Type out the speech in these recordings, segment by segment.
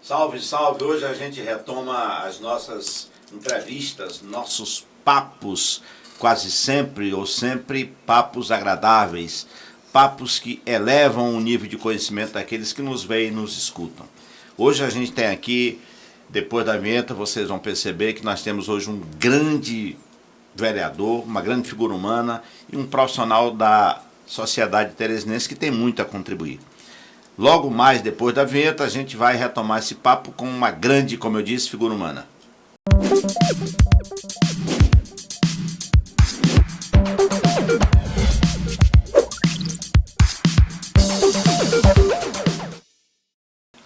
Salve, salve! Hoje a gente retoma as nossas entrevistas, nossos papos, quase sempre ou sempre papos agradáveis, papos que elevam o nível de conhecimento daqueles que nos veem e nos escutam. Hoje a gente tem aqui, depois da vinheta, vocês vão perceber que nós temos hoje um grande vereador, uma grande figura humana e um profissional da sociedade teresinense que tem muito a contribuir. Logo mais, depois da vinheta, a gente vai retomar esse papo com uma grande, como eu disse, figura humana.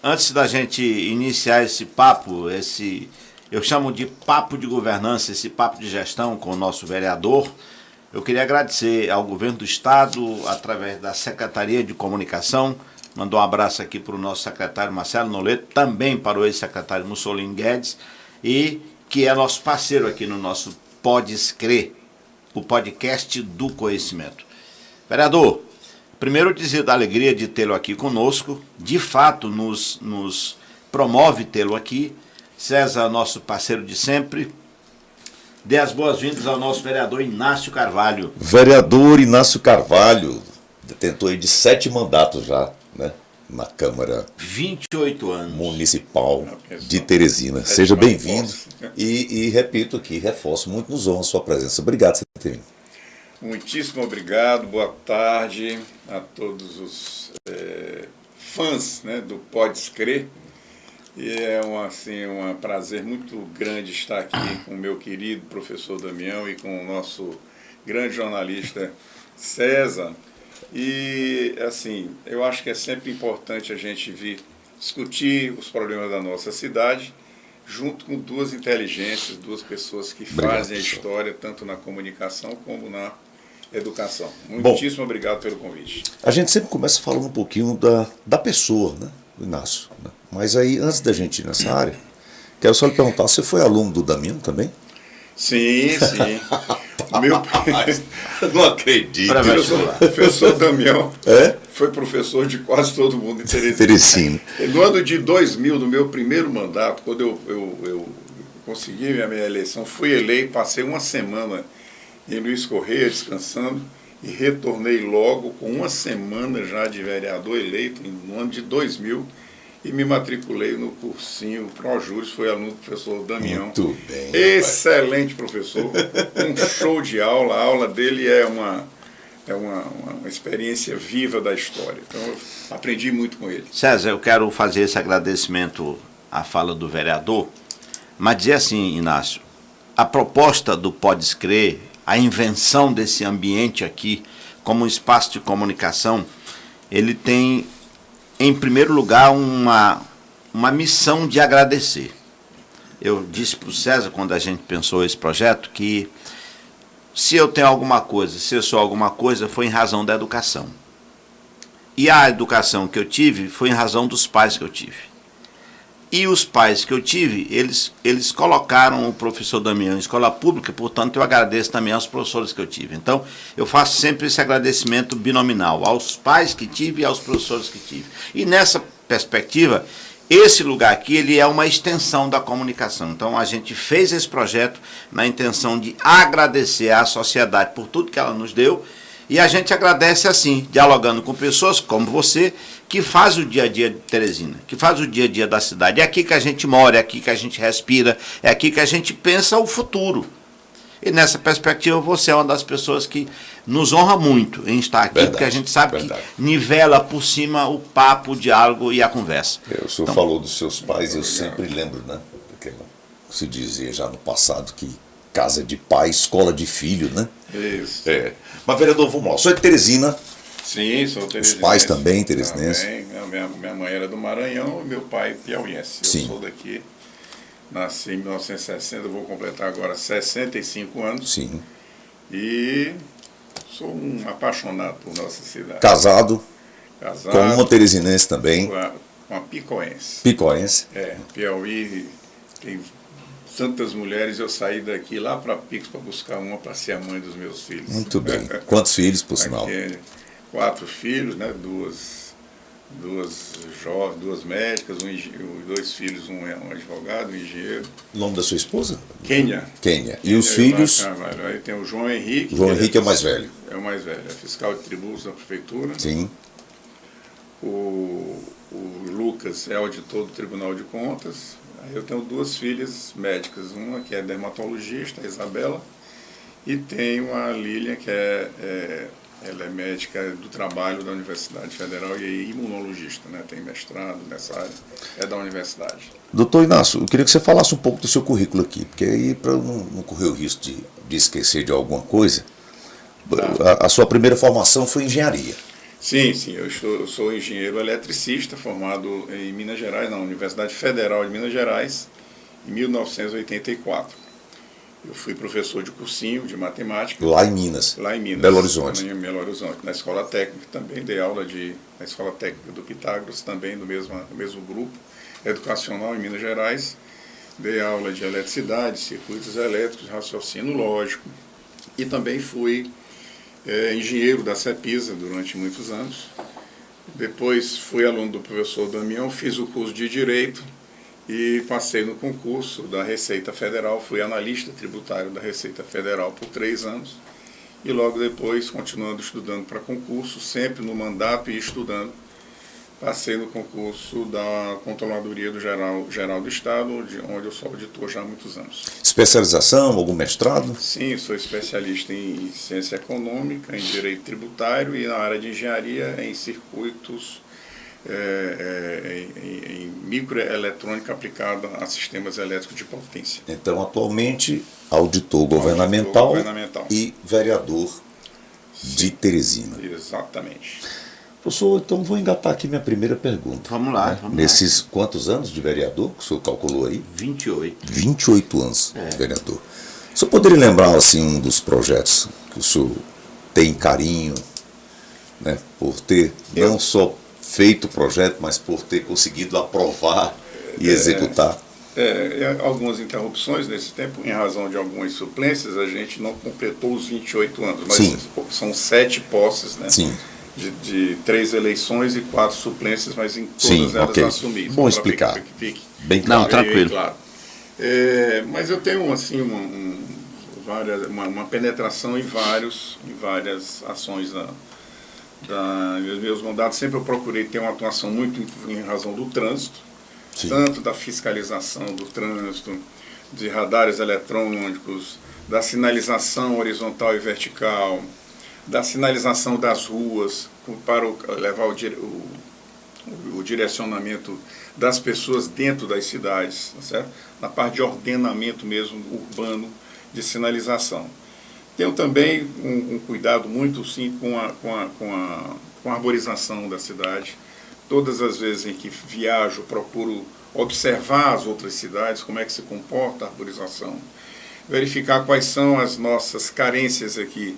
Antes da gente iniciar esse papo, eu chamo de papo de governança, esse papo de gestão com o nosso vereador, eu queria agradecer ao governo do estado, através da Secretaria de Comunicação. Mandou um abraço aqui para o nosso secretário Marcelo Noleto, também para o ex-secretário Mussolini Guedes, e que é nosso parceiro aqui no nosso Podes Crer, o podcast do conhecimento. Vereador, primeiro dizer da alegria de tê-lo aqui conosco, de fato nos promove tê-lo aqui. César, nosso parceiro de sempre, dê as boas-vindas ao nosso vereador Inácio Carvalho. Vereador Inácio Carvalho, detentor de 7 mandatos já, né, na Câmara 28 anos Municipal de Teresina. Seja bem-vindo e repito aqui, reforço, muito nos honra a sua presença. Obrigado por ter vindo. Muitíssimo obrigado, boa tarde a todos os fãs, né, do Podes Crer. E é um prazer muito grande estar aqui com o meu querido professor Damião e com o nosso grande jornalista César. E, assim, eu acho que é sempre importante a gente vir discutir os problemas da nossa cidade, junto com duas inteligências, duas pessoas que fazem a história, tanto na comunicação como na educação. Muitíssimo obrigado pelo convite. A gente sempre começa falando um pouquinho da pessoa, né, do Inácio, né? Mas aí, antes da gente ir nessa área, quero só lhe perguntar, você foi aluno do Damião também? Sim, sim. Não acredito. Professor Damião foi professor de quase todo mundo em Teresina. No ano de 2000, no meu primeiro mandato, quando eu consegui minha eleição, fui eleito, passei uma semana em Luiz Correia descansando e retornei logo com uma semana já de vereador eleito no ano de 2000 e me matriculei no cursinho Projúris, foi aluno do professor Damião. Muito bem. Excelente professor, um show de aula. A aula dele é uma experiência viva da história. Então eu aprendi muito com ele. César, eu quero fazer esse agradecimento à fala do vereador, mas dizer assim, Inácio, a proposta do Podes Crer, a invenção desse ambiente aqui, como um espaço de comunicação, ele tem, em primeiro lugar, uma missão de agradecer. Eu disse para o César, quando a gente pensou esse projeto, que se eu tenho alguma coisa, se eu sou alguma coisa, foi em razão da educação. E a educação que eu tive foi em razão dos pais que eu tive. E os pais que eu tive, eles colocaram o professor Damião em escola pública, portanto eu agradeço também aos professores que eu tive. Então eu faço sempre esse agradecimento binominal, aos pais que tive e aos professores que tive. E nessa perspectiva, esse lugar aqui ele é uma extensão da comunicação. Então a gente fez esse projeto na intenção de agradecer à sociedade por tudo que ela nos deu. E a gente agradece assim, dialogando com pessoas como você, que faz o dia a dia de Teresina, que faz o dia a dia da cidade. É aqui que a gente mora, é aqui que a gente respira, é aqui que a gente pensa o futuro. E nessa perspectiva você é uma das pessoas que nos honra muito em estar aqui, porque a gente sabe que nivela por cima o papo, o diálogo e a conversa. O senhor falou dos seus pais, eu sempre lembro, né? Porque se dizia já no passado que casa de pai, escola de filho, né? Isso. Mas, vereador, vamos lá. O senhor é de Teresina? Sim, sou teresinense. Os pais também teresinenses? Também. Minha mãe era do Maranhão e meu pai piauiense. Eu sou daqui, nasci em 1960, vou completar agora 65 anos. Sim. E sou um apaixonado por nossa cidade. Casado com uma teresinense também? Com a picoense. Picoense? Piauí tem tantas mulheres, eu saí daqui lá para Pix para buscar uma para ser a mãe dos meus filhos. Muito bem. Quantos filhos, por sinal? 4 filhos, né? duas médicas, dois filhos, um é um advogado, um engenheiro. O nome da sua esposa? Quênia. Quênia. E os filhos? Aí tem o João Henrique. João Henrique é o mais velho. É o mais velho, é fiscal de tributos da prefeitura. Sim. O Lucas é auditor do Tribunal de Contas. Aí eu tenho duas filhas médicas, uma que é dermatologista, a Isabela, e tenho a Lília, que ela é médica do trabalho da Universidade Federal e é imunologista, né? Tem mestrado nessa área, é da universidade. Doutor Inácio, eu queria que você falasse um pouco do seu currículo aqui, porque aí, para não correr o risco de esquecer de alguma coisa, a sua primeira formação foi em engenharia. Sim, eu sou engenheiro eletricista, formado em Minas Gerais, na Universidade Federal de Minas Gerais, em 1984. Eu fui professor de cursinho de matemática. Lá em Minas. Lá em Minas. Belo Horizonte. Em Belo Horizonte. Na escola técnica também, dei aula na escola técnica do Pitágoras, também no mesmo grupo educacional em Minas Gerais. Dei aula de eletricidade, circuitos elétricos, raciocínio lógico. E também fui engenheiro da CEPISA durante muitos anos. Depois fui aluno do professor Damião, fiz o curso de Direito e passei no concurso da Receita Federal, fui analista tributário da Receita Federal por 3 anos e logo depois, continuando estudando para concurso, sempre no mandato e estudando, passei no concurso da Controladoria Geral do Estado, onde eu sou auditor já há muitos anos. Especialização, algum mestrado? Sim, sou especialista em ciência econômica, em direito tributário e na área de engenharia em circuitos, em microeletrônica aplicada a sistemas elétricos de potência. Então, atualmente, auditor governamental e vereador de Teresina. Exatamente. Professor, então vou engatar aqui minha primeira pergunta. Vamos lá. Nesses quantos anos de vereador que o senhor calculou aí? 28. 28 anos de vereador. O senhor poderia lembrar assim, um dos projetos que o senhor tem carinho, né, por ter não só feito o projeto, mas por ter conseguido aprovar e executar? Algumas interrupções nesse tempo, em razão de algumas suplências, a gente não completou os 28 anos, mas Sim. São 7 posses, né? Sim. De 3 eleições e 4 suplências, mas em todas elas assumidas. Bom explicar. Fique bem claro. Não, tranquilo. Claro. Mas eu tenho assim, uma penetração em várias ações dos meus mandatos. Sempre eu procurei ter uma atuação muito em razão do trânsito, Sim. tanto da fiscalização do trânsito, de radares eletrônicos, da sinalização horizontal e vertical, da sinalização das ruas para levar o direcionamento das pessoas dentro das cidades, tá certo? Na parte de ordenamento mesmo urbano de sinalização. Tenho também um cuidado muito sim com a arborização da cidade. Todas as vezes em que viajo, procuro observar as outras cidades, como é que se comporta a arborização, verificar quais são as nossas carências aqui,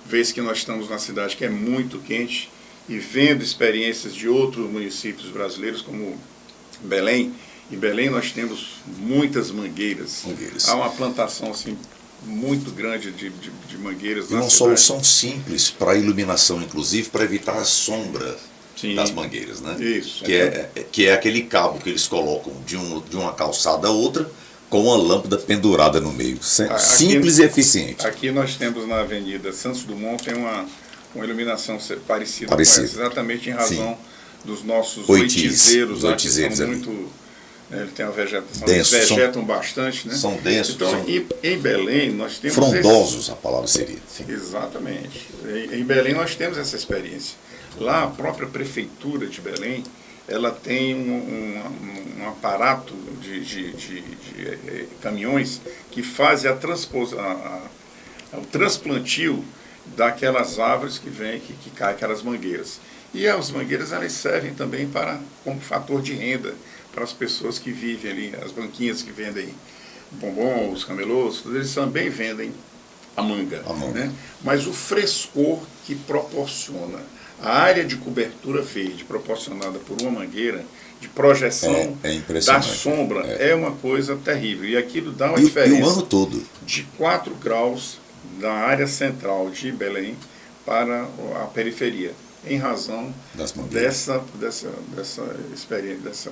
vez que nós estamos na cidade que é muito quente, e vendo experiências de outros municípios brasileiros, como Belém. Em Belém nós temos muitas mangueiras. Há uma plantação assim, muito grande de mangueiras. E uma solução simples para a iluminação, inclusive, para evitar a sombra das mangueiras, né? Isso. Que é aquele cabo que eles colocam de uma calçada a outra, com uma lâmpada pendurada no meio. Simples e eficiente. Aqui nós temos na Avenida Santos Dumont, tem uma iluminação parecida com essa, exatamente em razão dos nossos oitizeiros, que são muito... Ele tem uma vegetação, eles vegetam bastante, né? São densos. Então, em Belém, nós temos... Frondosos, a palavra seria. Sim. Exatamente. Em Belém, nós temos essa experiência. Lá, a própria prefeitura de Belém, ela tem um aparato de caminhões que fazem o transplantio daquelas árvores que caem aquelas mangueiras. E as mangueiras, elas servem também como fator de renda para as pessoas que vivem ali, as banquinhas que vendem bombons, camelôs, eles também vendem a manga. Né? Mas o frescor que proporciona a área de cobertura verde proporcionada por uma mangueira, de projeção da sombra, é uma coisa terrível. E aquilo dá uma diferença e o ano todo. De 4 graus da área central de Belém para a periferia. em razão Das mangueiras. dessa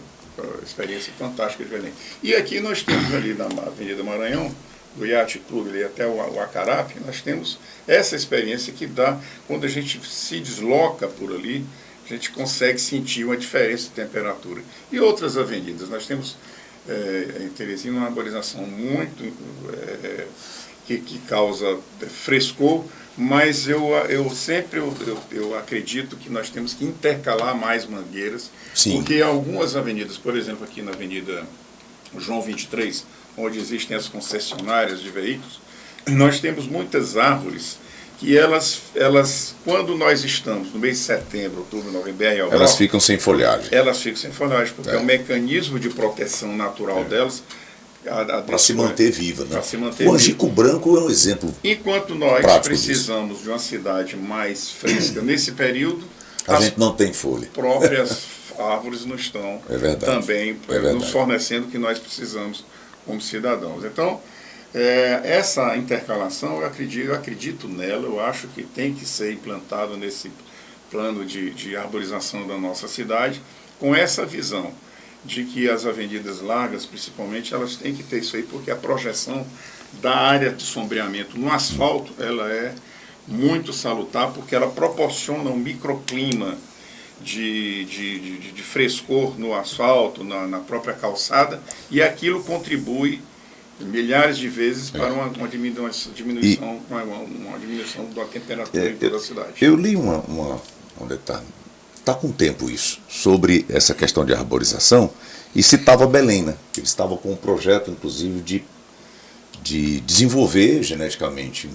experiência fantástica de Belém. E aqui nós temos ali na Avenida Maranhão, do Yacht Club ali até o Acarape, nós temos essa experiência que dá, quando a gente se desloca por ali, a gente consegue sentir uma diferença de temperatura. E outras avenidas, nós temos em Teresina uma arborização muito que causa frescor, mas eu sempre acredito que nós temos que intercalar mais mangueiras, Sim. porque algumas avenidas, por exemplo, aqui na Avenida João 23, onde existem as concessionárias de veículos, nós temos muitas árvores que elas quando nós estamos no mês de setembro, outubro, novembro, elas ficam sem folhagem. Elas ficam sem folhagem, porque é um mecanismo de proteção natural delas. Para se manter viva, né? O angico branco é um exemplo. Enquanto nós precisamos disso. De uma cidade mais fresca nesse período, a gente não tem folha. As próprias árvores não estão também nos fornecendo o que nós precisamos como cidadãos. Então, essa intercalação, eu acredito nela, eu acho que tem que ser implantado nesse plano de arborização da nossa cidade, com essa visão de que as avenidas largas, principalmente, elas têm que ter isso aí, porque a projeção da área de sombreamento no asfalto, ela é muito salutar, porque ela proporciona um microclima de frescor no asfalto, na própria calçada, e aquilo contribui milhares de vezes para uma diminuição da temperatura em toda a cidade. Eu li um detalhe, está com tempo isso, sobre essa questão de arborização, e citava Belém, né? Eles estavam com um projeto, inclusive, de desenvolver geneticamente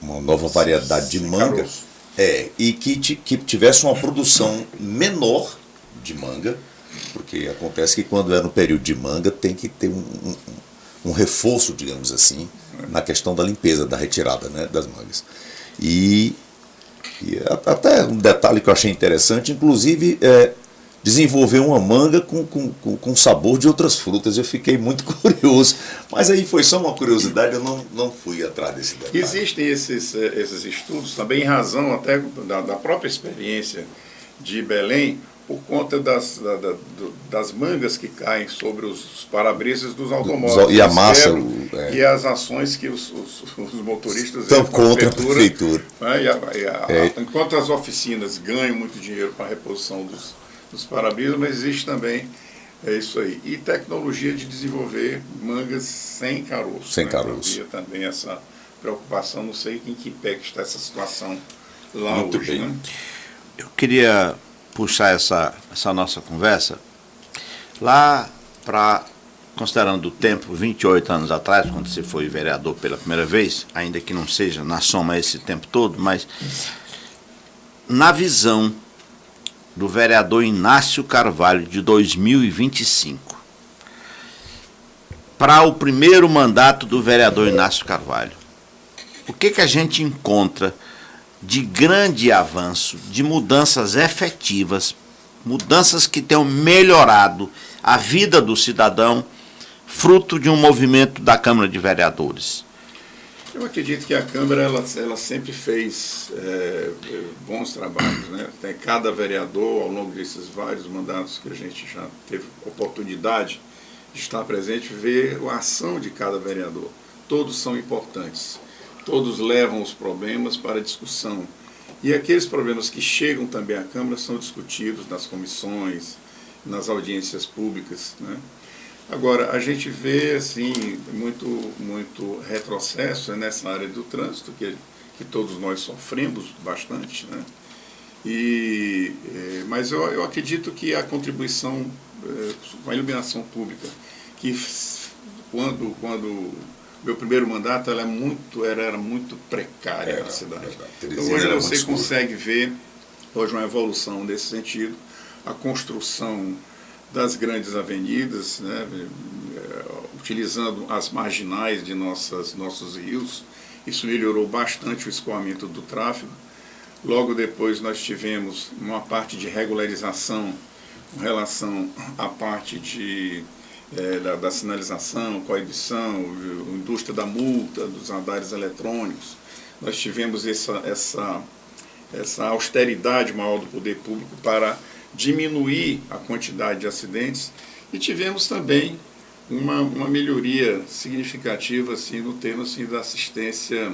uma nova variedade de manga, e que tivesse uma produção menor de manga, porque acontece que quando é no período de manga tem que ter um reforço, digamos assim, na questão da limpeza, da retirada, né, das mangas. E até um detalhe que eu achei interessante, inclusive, desenvolver uma manga com sabor de outras frutas. Eu fiquei muito curioso, mas aí foi só uma curiosidade, eu não fui atrás desse detalhe. Existem esses estudos também em razão até da própria experiência de Belém, por conta das mangas que caem sobre os para-brisas dos automóveis. E a massa. E as ações que os motoristas estão contra a prefeitura. Enquanto as oficinas ganham muito dinheiro para a reposição dos para-brisas, mas existe também isso aí. E tecnologia de desenvolver mangas sem caroço. Sem caroço. Havia também essa preocupação, não sei em que pé que está essa situação lá muito hoje. Bem. Né? Eu queria puxar essa nossa conversa lá para, considerando o tempo, 28 anos atrás, quando você foi vereador pela primeira vez, ainda que não seja na soma esse tempo todo, mas na visão do vereador Inácio Carvalho de 2025, para o primeiro mandato do vereador Inácio Carvalho, o que a gente encontra de grande avanço, de mudanças efetivas, mudanças que tenham melhorado a vida do cidadão, fruto de um movimento da Câmara de Vereadores? Eu acredito que a Câmara ela sempre fez bons trabalhos, né? Tem cada vereador, ao longo desses vários mandatos que a gente já teve oportunidade de estar presente, ver a ação de cada vereador. Todos são importantes. Todos levam os problemas para discussão. E aqueles problemas que chegam também à Câmara são discutidos nas comissões, nas audiências públicas, né? Agora, a gente vê assim, muito retrocesso nessa área do trânsito, que todos nós sofremos bastante, né? Mas eu acredito que a contribuição com a iluminação pública, que quando meu primeiro mandato era muito precária na cidade. Então, hoje você consegue ver hoje uma evolução nesse sentido, a construção das grandes avenidas, né, utilizando as marginais de nossos rios. Isso melhorou bastante o escoamento do tráfego. Logo depois nós tivemos uma parte de regularização com relação à parte da sinalização, coibição, indústria da multa, dos andares eletrônicos. Nós tivemos essa austeridade maior do poder público para diminuir a quantidade de acidentes, e tivemos também uma melhoria significativa assim, no termo assim, da assistência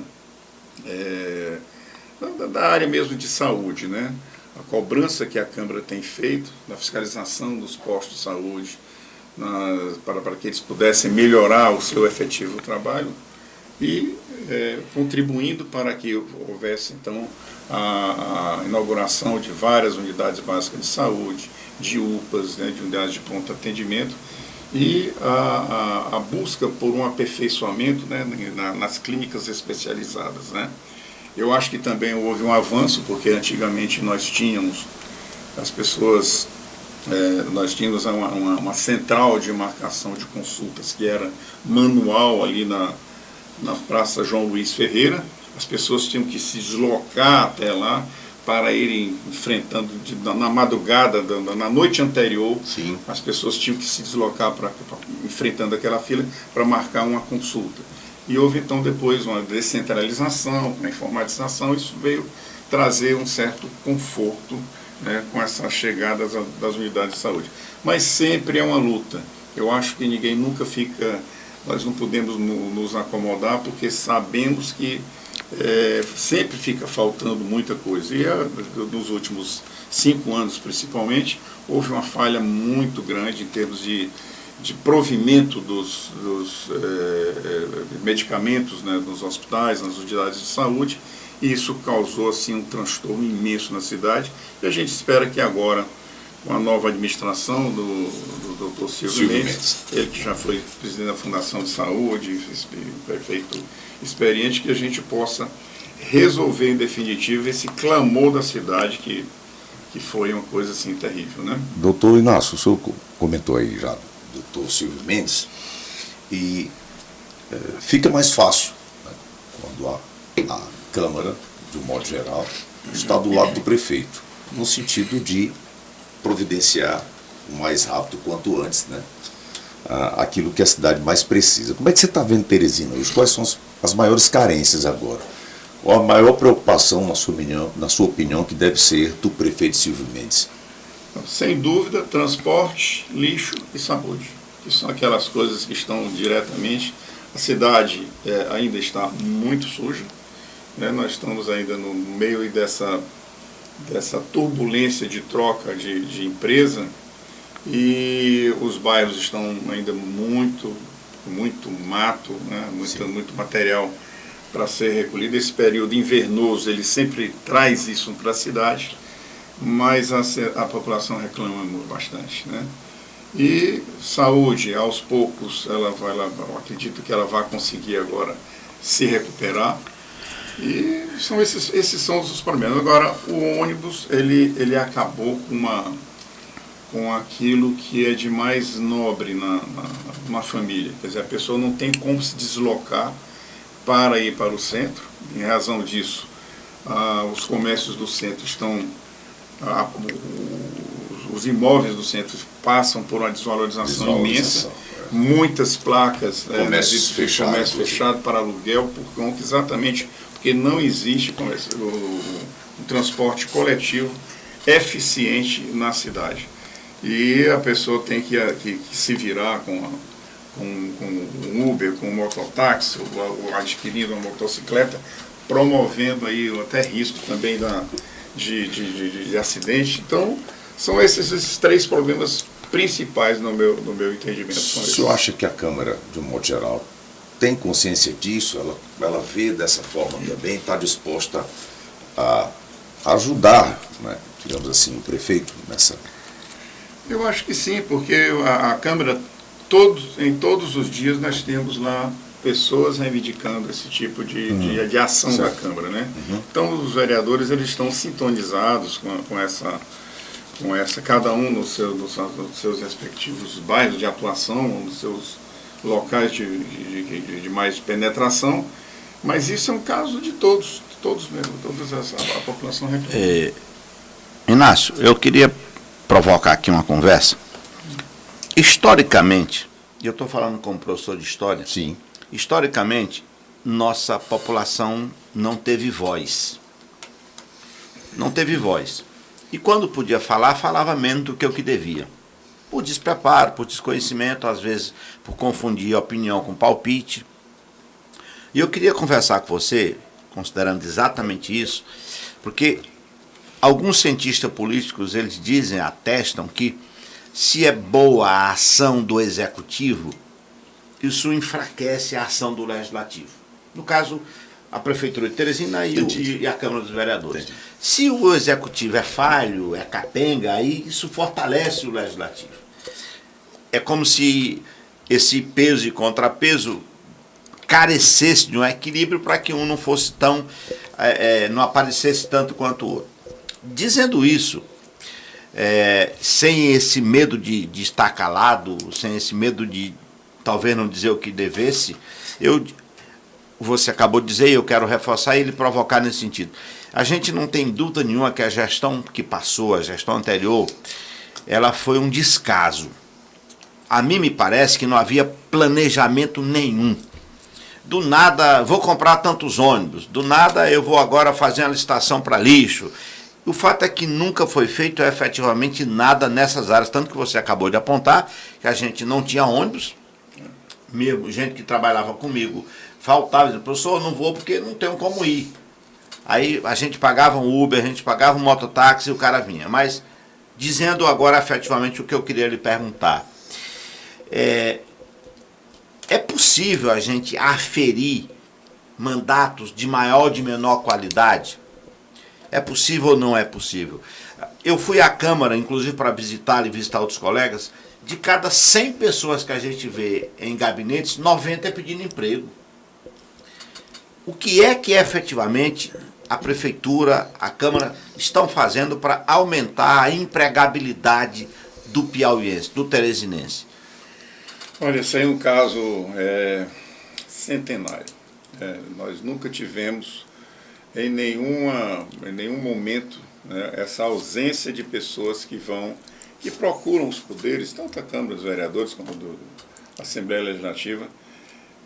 da área mesmo de saúde, né? A cobrança que a Câmara tem feito na fiscalização dos postos de saúde, para que eles pudessem melhorar o seu efetivo trabalho e contribuindo para que houvesse então a inauguração de várias unidades básicas de saúde, de UPAs, né, de unidades de pronto atendimento, e a busca por um aperfeiçoamento, né, nas clínicas especializadas, né. Eu acho que também houve um avanço, porque antigamente nós tínhamos as pessoas, nós tínhamos uma central de marcação de consultas que era manual ali na Praça João Luiz Ferreira. As pessoas tinham que se deslocar até lá para irem enfrentando, na madrugada, na noite anterior, Sim. as pessoas tinham que se deslocar enfrentando aquela fila para marcar uma consulta. E houve então depois uma descentralização, uma informatização, isso veio trazer um certo conforto, né, com essa chegada das unidades de saúde. Mas sempre é uma luta. Eu acho que ninguém nunca fica, nós não podemos nos acomodar, porque sabemos que sempre fica faltando muita coisa. E nos últimos 5 anos, principalmente, houve uma falha muito grande em termos de provimento dos medicamentos, né, nos hospitais, nas unidades de saúde, e isso causou assim, um transtorno imenso na cidade, e a gente espera que agora, com a nova administração do Dr. Silvio Mendes, ele que já foi presidente da Fundação de Saúde, prefeito experiente, que a gente possa resolver em definitivo esse clamor da cidade que foi uma coisa assim terrível, né? Doutor Inácio, o senhor comentou aí já, doutor Silvio Mendes, e fica mais fácil, né, quando a Câmara, de um modo geral, está do lado do prefeito, no sentido de providenciar o mais rápido quanto antes, né, aquilo que a cidade mais precisa. Como é que você está vendo Teresina hoje? Quais são as maiores carências agora? Ou a maior preocupação, na sua opinião, que deve ser do prefeito Silvio Mendes? Sem dúvida, transporte, lixo e saúde, que são aquelas coisas que estão diretamente. A cidade ainda está muito suja, né? Nós estamos ainda no meio dessa turbulência de troca de empresa, e os bairros estão ainda muito mato, né? muito material para ser recolhido. Esse período invernoso ele sempre traz isso para a cidade, mas a população reclama bastante, né? E saúde, aos poucos, eu acredito que ela vai conseguir agora se recuperar, e esses são os problemas. Agora, o ônibus, ele acabou com aquilo que é de mais nobre numa família. Quer dizer, a pessoa não tem como se deslocar para ir para o centro. Em razão disso, os comércios do centro estão... os imóveis do centro passam por uma desvalorização imensa, muitas placas, comércio fechado para aluguel, por conta exatamente porque não existe um transporte coletivo eficiente na cidade. E a pessoa tem que se virar com um Uber, com um mototáxi, ou adquirindo uma motocicleta, promovendo aí até risco também de acidente. Então, são esses 3 problemas principais no meu entendimento. O senhor acha que a Câmara, de um modo geral, tem consciência disso? Ela vê dessa forma também, está disposta a ajudar, né, digamos assim, o prefeito nessa... Eu acho que sim, porque a Câmara, em todos os dias nós temos lá pessoas reivindicando esse tipo de ação da Câmara, né? Então os vereadores eles estão sintonizados com essa, cada um nos seus respectivos bairros de atuação, nos seus locais de mais penetração, mas isso é um caso de todos mesmo, a população reclama. Inácio, eu queria provocar aqui uma conversa. Historicamente, e eu estou falando como professor de história, Sim. Historicamente, nossa população não teve voz. não teve voz. E quando podia falar, falava menos do que o que devia. Por despreparo, por desconhecimento, às vezes por confundir opinião com palpite. E eu queria conversar com você, considerando exatamente isso, porque alguns cientistas políticos, eles dizem, atestam que se é boa a ação do executivo, isso enfraquece a ação do legislativo. No caso, a Prefeitura de Teresina e a Câmara dos Vereadores. Entendi. Se o executivo é falho, é capenga, aí isso fortalece o legislativo. É como se esse peso e contrapeso carecesse de um equilíbrio para que um não fosse tão, não aparecesse tanto quanto o outro. Dizendo isso, sem esse medo de estar calado, sem esse medo de talvez não dizer o que devesse, você acabou de dizer, e eu quero reforçar e ele provocar nesse sentido. A gente não tem dúvida nenhuma que a gestão que passou, a gestão anterior, ela foi um descaso. A mim me parece que não havia planejamento nenhum. Do nada, vou comprar tantos ônibus, do nada eu vou agora fazer uma licitação para lixo. O fato é que nunca foi feito efetivamente nada nessas áreas, tanto que você acabou de apontar, que a gente não tinha ônibus, mesmo gente que trabalhava comigo faltava, dizia, professor, não vou porque não tenho como ir. Aí a gente pagava um Uber, a gente pagava um mototáxi e o cara vinha. Mas, dizendo agora efetivamente o que eu queria lhe perguntar, é possível a gente aferir mandatos de maior ou de menor qualidade? É possível ou não é possível? Eu fui à Câmara, inclusive para visitar e visitar outros colegas, de cada 100 pessoas que a gente vê em gabinetes, 90 é pedindo emprego. O que é que efetivamente a Prefeitura, a Câmara estão fazendo para aumentar a empregabilidade do piauiense, do teresinense? Olha, esse aí é um caso centenário. Nós nunca tivemos em nenhum momento, né, essa ausência de pessoas que procuram os poderes, tanto da Câmara dos Vereadores como da Assembleia Legislativa,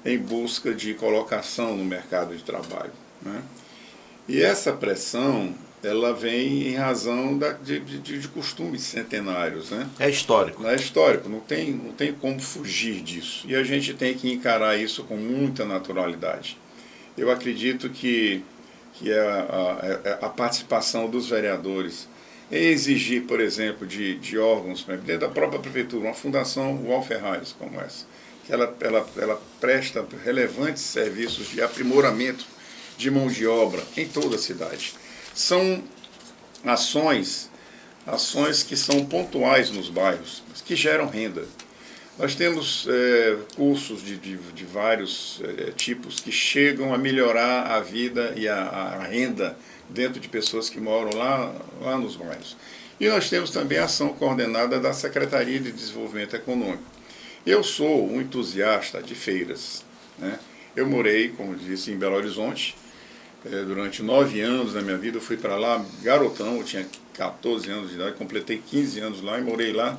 em busca de colocação no mercado de trabalho, né? E essa pressão, ela vem em razão de costumes centenários, né? É histórico. É histórico, não tem como fugir disso. E a gente tem que encarar isso com muita naturalidade. Eu acredito que a participação dos vereadores em exigir, por exemplo, de órgãos, dentro da própria Prefeitura, uma fundação Wall Ferraris como essa, que ela presta relevantes serviços de aprimoramento de mão de obra em toda a cidade. São ações que são pontuais nos bairros, que geram renda. Nós temos cursos de vários tipos que chegam a melhorar a vida e a renda dentro de pessoas que moram lá nos bairros. E nós temos também a ação coordenada da Secretaria de Desenvolvimento Econômico. Eu sou um entusiasta de feiras, né? Eu morei, como disse, em Belo Horizonte. Durante 9 anos da minha vida, eu fui para lá garotão, eu tinha 14 anos de idade, completei 15 anos lá e morei lá.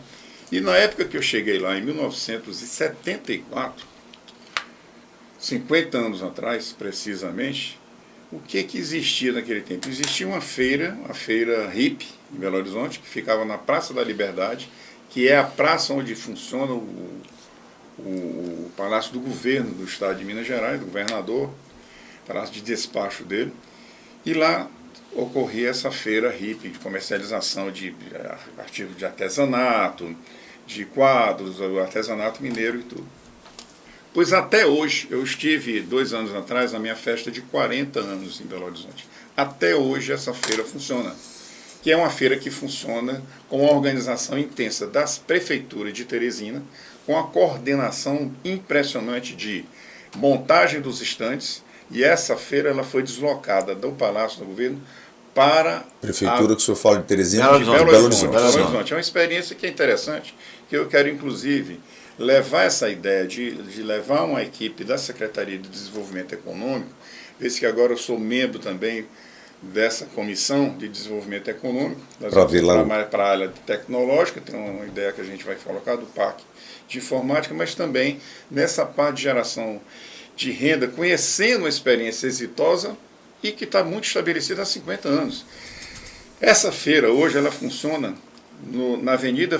E na época que eu cheguei lá, em 1974, 50 anos atrás, precisamente, o que existia naquele tempo? Existia uma feira, a Feira Hippie, em Belo Horizonte, que ficava na Praça da Liberdade, que é a praça onde funciona o Palácio do Governo do Estado de Minas Gerais, do governador, palácio de despacho dele, e lá ocorria essa feira hippie de comercialização de artigos de artesanato, de quadros, artesanato mineiro e tudo. Pois até hoje, eu estive 2 anos atrás na minha festa de 40 anos em Belo Horizonte. Até hoje essa feira funciona, que é uma feira que funciona com uma organização intensa das prefeituras de Teresina, com a coordenação impressionante de montagem dos estandes, e essa feira ela foi deslocada do Palácio do Governo para Prefeitura que o senhor fala de Teresina, de Belo Horizonte. É uma experiência que é interessante, que eu quero inclusive levar essa ideia de levar uma equipe da Secretaria de Desenvolvimento Econômico, vez que agora eu sou membro também dessa comissão de desenvolvimento econômico, para a área tecnológica, tem uma ideia que a gente vai colocar do parque de informática, mas também nessa parte de geração de renda, conhecendo uma experiência exitosa e que está muito estabelecida há 50 anos. Essa feira hoje ela funciona na Avenida,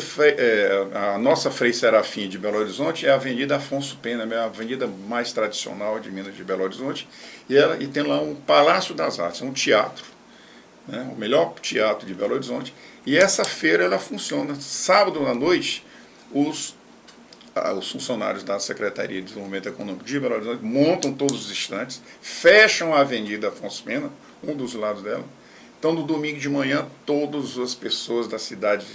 a nossa Frei Serafim de Belo Horizonte é a Avenida Afonso Pena, a avenida mais tradicional de Minas de Belo Horizonte, e tem lá um Palácio das Artes, um teatro, né, o melhor teatro de Belo Horizonte, e essa feira ela funciona. Sábado à noite, os funcionários da Secretaria de Desenvolvimento Econômico de Belo Horizonte montam todos os estantes, fecham a Avenida Afonso Pena, um dos lados dela. Então, no domingo de manhã, todas as pessoas da cidade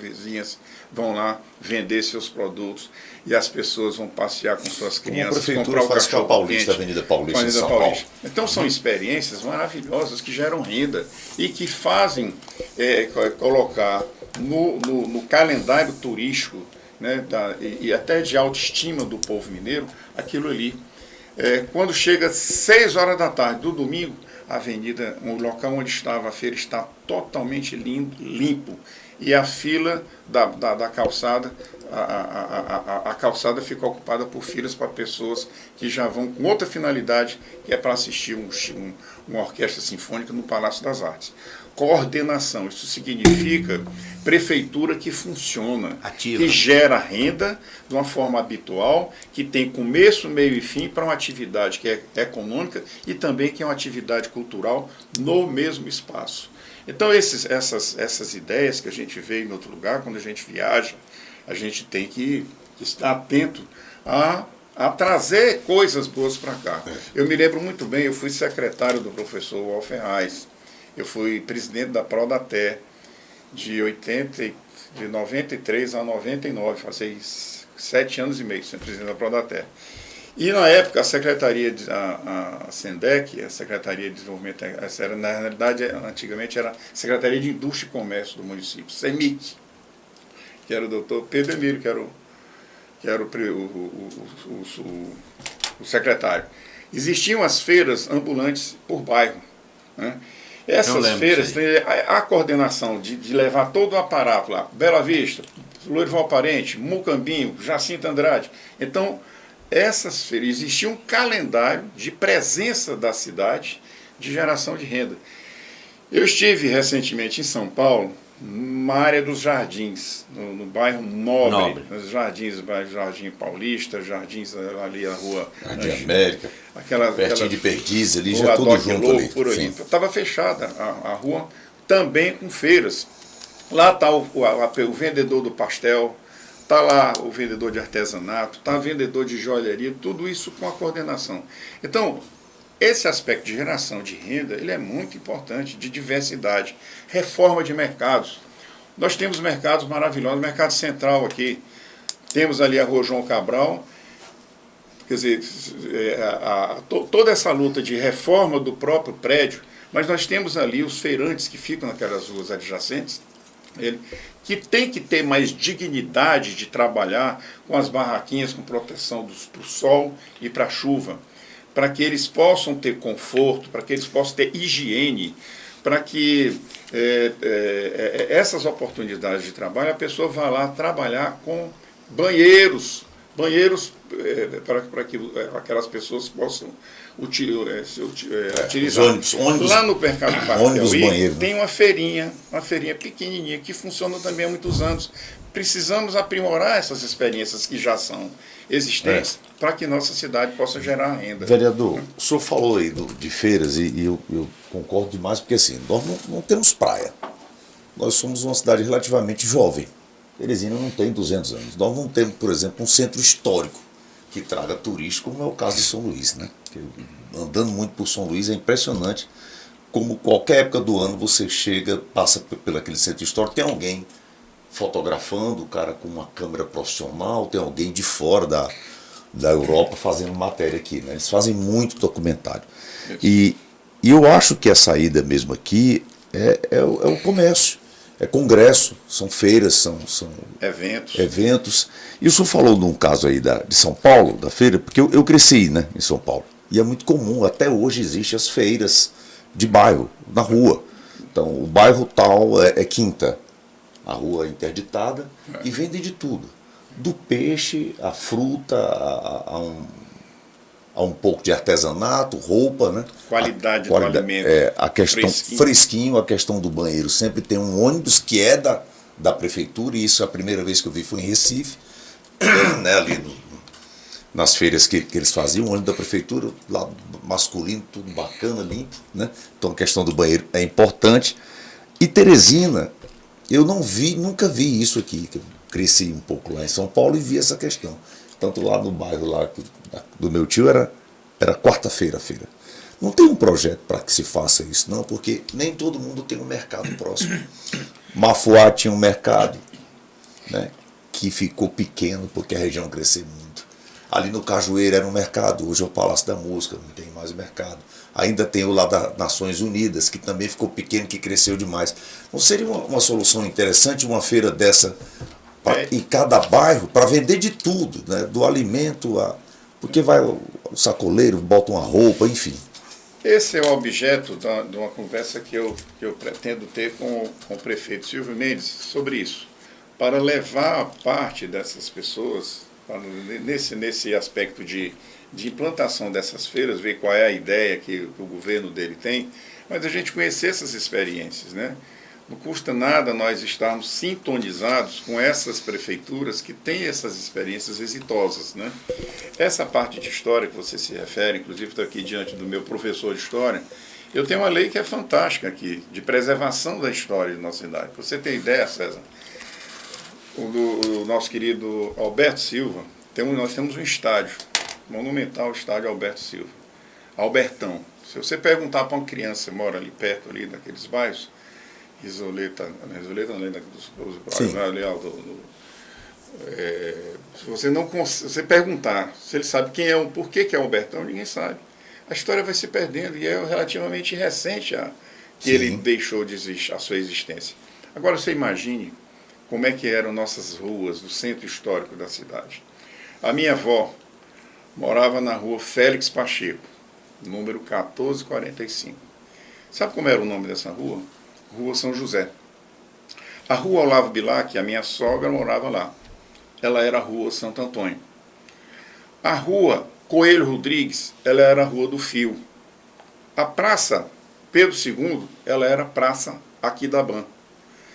vizinhas vão lá vender seus produtos e as pessoas vão passear com suas crianças, a prefeitura comprar o faz com a cachorro Paulista, quente, Avenida Paulista, com a em Avenida São Paulista. Paulo. Então, são experiências maravilhosas que geram renda e que fazem colocar no calendário turístico, né, e até de autoestima do povo mineiro, aquilo ali. Quando chega 6 horas da tarde do domingo, a avenida, o local onde estava a feira está totalmente limpo e a fila da calçada, a calçada fica ocupada por filas para pessoas que já vão com outra finalidade, que é para assistir uma orquestra sinfônica no Palácio das Artes. Coordenação, isso significa prefeitura que funciona, ativa, que gera renda de uma forma habitual, que tem começo, meio e fim para uma atividade que é econômica e também que é uma atividade cultural no mesmo espaço. Então essas ideias que a gente vê em outro lugar, quando a gente viaja, a gente tem que estar atento a trazer coisas boas para cá. Eu me lembro muito bem, eu fui secretário do professor Walter Reis. Eu fui presidente da Prodater de 93 a 99, passei 7 anos e meio sendo presidente da Prodater. E na época a Secretaria, a SENDEC, a Secretaria de Desenvolvimento, na realidade antigamente era a Secretaria de Indústria e Comércio do município, SEMIC, que era o doutor Pedro Emílio, que era o secretário. Existiam as feiras ambulantes por bairro, né? Essas feiras, a coordenação de levar todo o aparato lá, Bela Vista, Lourival Parente, Mucambinho, Jacinto Andrade. Então, essas feiras, existia um calendário de presença da cidade de geração de renda. Eu estive recentemente em São Paulo, na área dos Jardins, no bairro Nobre. Nos Jardins, bairro Jardim Paulista, Jardins ali, a rua Jardim América, pertinho de Perdiz, ali já tudo junto ali. Por ali. Estava fechada a rua, também com feiras. Lá está o vendedor do pastel, está lá o vendedor de artesanato, está o vendedor de joalheria, tudo isso com a coordenação. Então, esse aspecto de geração de renda, ele é muito importante, de diversidade. Reforma de mercados. Nós temos mercados maravilhosos, mercado central aqui. Temos ali a Rua João Cabral. Quer dizer, toda essa luta de reforma do próprio prédio, mas nós temos ali os feirantes que ficam naquelas ruas adjacentes, que tem que ter mais dignidade de trabalhar com as barraquinhas com proteção para o sol e para a chuva, para que eles possam ter conforto, para que eles possam ter higiene, para que essas oportunidades de trabalho, a pessoa vá lá trabalhar com banheiros para que aquelas pessoas possam utilizar. Ônibus, lá no Mercado Parque tem né? uma feirinha pequenininha, que funciona também há muitos anos. Precisamos aprimorar essas experiências que já são existentes para que nossa cidade possa gerar renda. Vereador, o senhor falou aí de feiras e eu concordo demais, porque assim, nós não temos praia. Nós somos uma cidade relativamente jovem. Teresina não tem 200 anos. Nós não temos, por exemplo, um centro histórico que traga turismo, como é o caso de São Luís, né? Andando muito por São Luís é impressionante como qualquer época do ano você chega, passa pelo aquele centro histórico, tem alguém fotografando, o cara com uma câmera profissional, tem alguém de fora da Europa fazendo matéria aqui, né? Eles fazem muito documentário. E eu acho que a saída mesmo aqui é o comércio, é congresso, são feiras, são eventos. E o senhor falou de um caso aí de São Paulo, da feira, porque eu cresci, né, em São Paulo, e é muito comum, até hoje existem as feiras de bairro, na rua. Então, o bairro tal é quinta, a rua é interditada, e vendem de tudo. Do peixe, a fruta, a um pouco de artesanato, roupa, né? Qualidade do alimento. A questão fresquinho, a questão do banheiro. Sempre tem um ônibus que é da prefeitura, e isso a primeira vez que eu vi foi em Recife, né, ali nas feiras que eles faziam, o ônibus da prefeitura, lá masculino, tudo bacana, limpo, né? Então a questão do banheiro é importante. E Teresina, eu nunca vi isso aqui, que eu cresci um pouco lá em São Paulo e vi essa questão. Tanto lá no bairro lá do meu tio era quarta-feira a feira. Não tem um projeto para que se faça isso, não, porque nem todo mundo tem um mercado próximo. Mafuá tinha um mercado, né, que ficou pequeno porque a região cresceu muito. Ali no Cajueiro era um mercado, hoje é o Palácio da Música, não tem mais o mercado. Ainda tem o lá das Nações Unidas, que também ficou pequeno, que cresceu demais. Não seria uma solução interessante uma feira dessa em cada bairro para vender de tudo, né? Do alimento, porque vai o sacoleiro, bota uma roupa, enfim. Esse é o objeto de uma conversa que eu pretendo ter com o prefeito Silvio Mendes sobre isso, para levar a parte dessas pessoas nesse aspecto de implantação dessas feiras, ver qual é a ideia que o governo dele tem, mas a gente conhecer essas experiências, né? Não custa nada nós estarmos sintonizados com essas prefeituras que têm essas experiências exitosas, né? Essa parte de história que você se refere, inclusive estou aqui diante do meu professor de história, eu tenho uma lei que é fantástica aqui, de preservação da história de nossa cidade. Pra você ter ideia, César, o nosso querido Alberto Silva, nós temos um estádio, monumental estádio Alberto Silva, Albertão. Se você perguntar para uma criança que mora ali perto, ali naqueles bairros, Isoleta, se você perguntar se ele sabe quem é por que é o Albertão, ninguém sabe. A história vai se perdendo e é relativamente recente que ele deixou de existir, a sua existência. Agora você imagine como é que eram nossas ruas do centro histórico da cidade. A minha avó morava na rua Félix Pacheco, número 1445. Sabe como era o nome dessa rua? Rua São José. A rua Olavo Bilac, a minha sogra morava lá. Ela era a rua Santo Antônio. A rua Coelho Rodrigues, ela era a rua do Fio. A praça Pedro II, ela era a praça Aquidaban.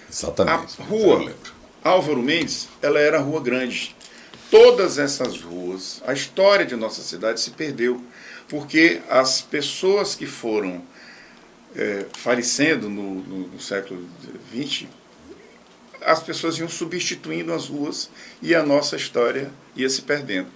Exatamente. A rua Álvaro Mendes, ela era a Rua Grande. Todas essas ruas, a história de nossa cidade se perdeu, porque as pessoas que foram falecendo no século XX, as pessoas iam substituindo as ruas e a nossa história ia se perdendo.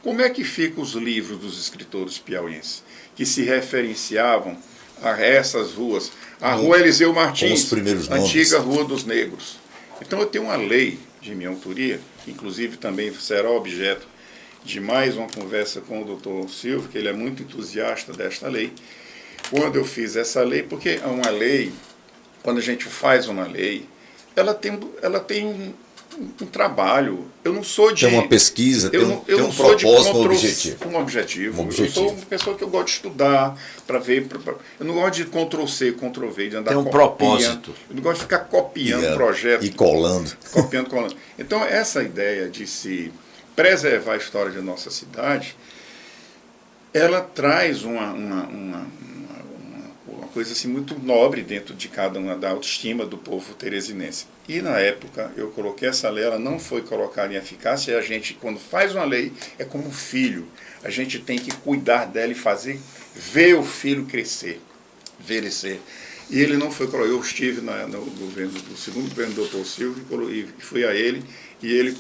Como é que ficam os livros dos escritores piauienses, que se referenciavam a essas ruas? A Rua Eliseu Martins, antiga Rua dos Negros. Então eu tenho uma lei de minha autoria, que inclusive também será objeto de mais uma conversa com o doutor Silvio, que ele é muito entusiasta desta lei. Quando eu fiz essa lei, porque é uma lei, quando a gente faz uma lei, ela tem um trabalho. Eu não sou de... Tem uma pesquisa, tem um propósito, um objetivo. Um objetivo. Eu sou uma pessoa que eu gosto de estudar, para ver... eu não gosto de Ctrl-C, Ctrl-V, de andar tem um propósito. Eu não gosto de ficar copiando projeto. E colando. Copiando, colando. Então, essa ideia de se preservar a história de nossa cidade, ela traz uma coisa assim, muito nobre dentro de cada uma da autoestima do povo teresinense. E na época eu coloquei essa lei, ela não foi colocada em eficácia, e a gente, quando faz uma lei, é como um filho. A gente tem que cuidar dela e ver o filho crescer, envelhecer. E ele não foi colocado. Eu estive no governo, no segundo governo do doutor Silvio, e fui a ele, e ele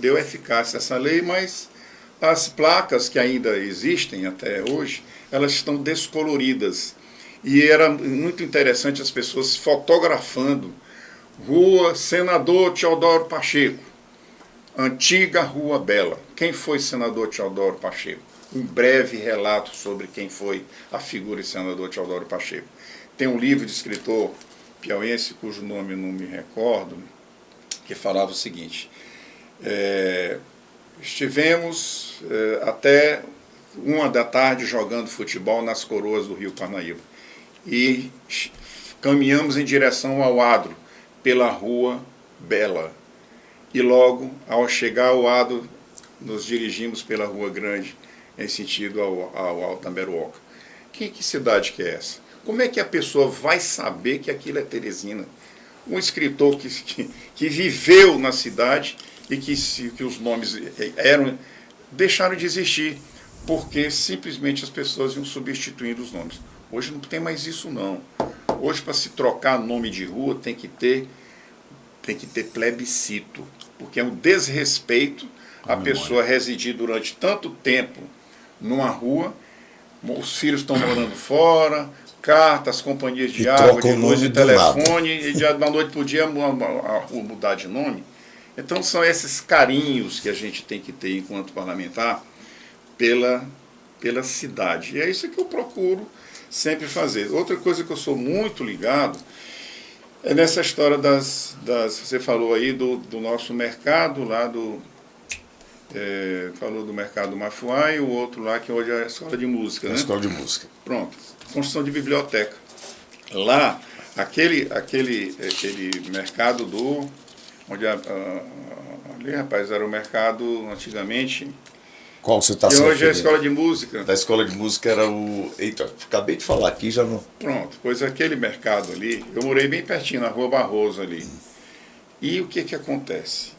deu eficácia a essa lei, mas as placas que ainda existem até hoje, elas estão descoloridas. E era muito interessante as pessoas fotografando Rua Senador Teodoro Pacheco, antiga Rua Bela. Quem foi Senador Teodoro Pacheco? Um breve relato sobre quem foi a figura de Senador Teodoro Pacheco. Tem um livro de escritor piauiense, cujo nome eu não me recordo, que falava o seguinte: estivemos até 1h da tarde jogando futebol nas coroas do Rio Parnaíba e caminhamos em direção ao adro pela Rua Bela, e logo ao chegar ao adro nos dirigimos pela Rua Grande em sentido ao Alto Tamberuoca. Que cidade que é essa? Como é que a pessoa vai saber que aquilo é Teresina? Um escritor que viveu na cidade e que os nomes deixaram de existir, porque simplesmente as pessoas iam substituindo os nomes. Hoje não tem mais isso, não. Hoje, para se trocar nome de rua, tem que ter plebiscito, porque é um desrespeito a pessoa residir durante tanto tempo numa rua, os filhos estão morando fora, cartas, companhias de água, de luz, de telefone, e de uma noite por dia a rua mudar de nome. Então são esses carinhos que a gente tem que ter enquanto parlamentar pela cidade. E é isso que eu procuro sempre fazer. Outra coisa que eu sou muito ligado é nessa história você falou aí do nosso mercado lá falou do mercado Mafuá e o outro lá que hoje é a escola de música, né? Escola de música. Pronto, construção de biblioteca. Lá, aquele mercado onde ali, rapaz, era o mercado antigamente. Qual você está se referindo? E hoje é a escola de música. Da escola de música era o... Eita, acabei de falar aqui, já não... Pronto, pois aquele mercado ali, eu morei bem pertinho, na Rua Barroso ali. E o que acontece?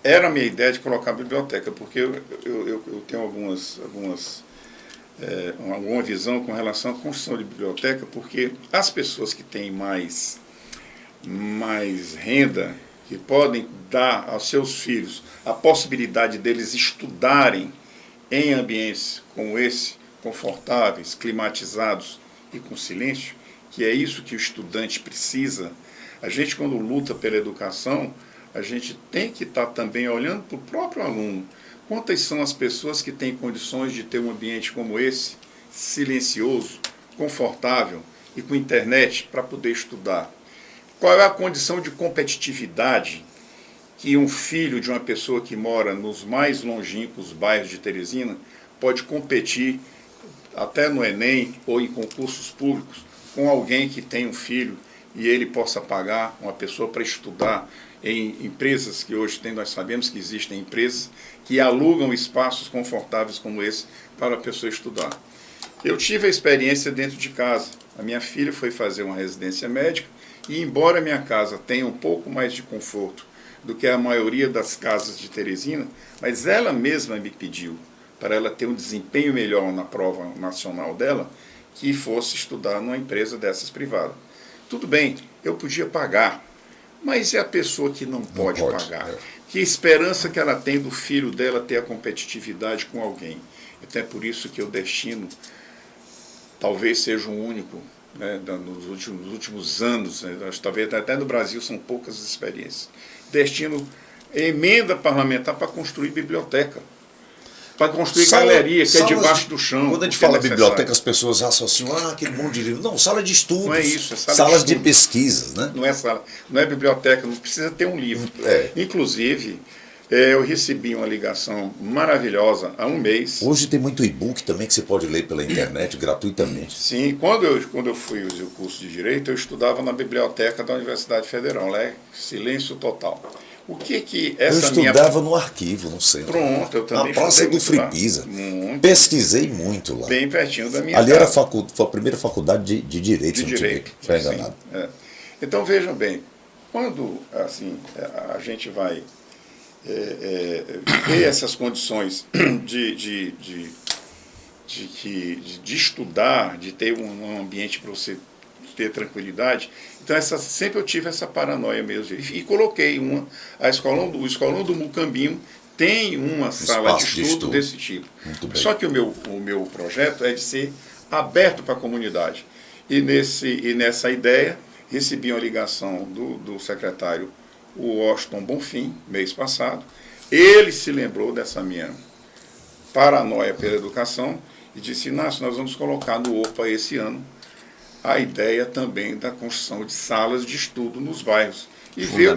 Era a minha ideia de colocar a biblioteca, porque eu tenho alguma visão com relação à construção de biblioteca, porque as pessoas que têm mais renda, que podem dar aos seus filhos a possibilidade deles estudarem em ambientes como esse, confortáveis, climatizados e com silêncio, que é isso que o estudante precisa. A gente, quando luta pela educação, a gente tem que estar também olhando para o próprio aluno. Quantas são as pessoas que têm condições de ter um ambiente como esse, silencioso, confortável e com internet para poder estudar? Qual é a condição de competitividade que um filho de uma pessoa que mora nos mais longínquos bairros de Teresina pode competir até no Enem ou em concursos públicos com alguém que tem um filho e ele possa pagar uma pessoa para estudar em empresas que hoje nós sabemos que existem empresas que alugam espaços confortáveis como esse para a pessoa estudar. Eu tive a experiência dentro de casa. A minha filha foi fazer uma residência médica e, embora a minha casa tenha um pouco mais de conforto do que a maioria das casas de Teresina, mas ela mesma me pediu, para ela ter um desempenho melhor na prova nacional dela, que fosse estudar numa empresa dessas privadas. Tudo bem, eu podia pagar, mas é a pessoa que não pode pagar. Que esperança que ela tem do filho dela ter a competitividade com alguém? Até por isso que o destino talvez seja o único, né, nos últimos anos, né, talvez até no Brasil são poucas experiências. Destino emenda parlamentar para construir biblioteca, para construir galeria, que é debaixo do chão. Quando a gente fala biblioteca, as pessoas associam, aquele monte de livro. Não, sala de estudos. Não é isso, é salas de pesquisas, né? Não é sala, não é biblioteca, não precisa ter um livro. Inclusive, eu recebi uma ligação maravilhosa há um mês. Hoje tem muito e-book também que você pode ler pela internet gratuitamente. Sim, quando eu fui fazer o curso de Direito, eu estudava na biblioteca da Universidade Federal, lá é silêncio total. O que essa eu estudava no arquivo, no centro. Pronto, eu também. Na Praça do Fripisa. Pesquisei muito lá. Bem pertinho da minha casa. Ali era foi a primeira faculdade de Direito, se não Direito, foi enganado. Então, vejam bem, quando assim, a gente vai ter essas condições de estudar, de ter um ambiente para você ter tranquilidade, então sempre eu tive essa paranoia mesmo. E coloquei o Escolão do Mucambinho tem uma sala de estudo desse tipo. Só que o meu projeto é de ser aberto para a comunidade. E nessa ideia, recebi uma ligação do secretário o Washington Bonfim, mês passado. Ele se lembrou dessa minha paranoia pela educação e disse: Inácio, nós vamos colocar no OPA esse ano a ideia também da construção de salas de estudo nos bairros e ver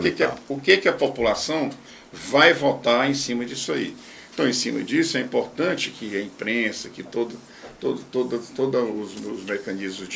o que a população vai votar em cima disso aí. Então, em cima disso, é importante que a imprensa, que todos os mecanismos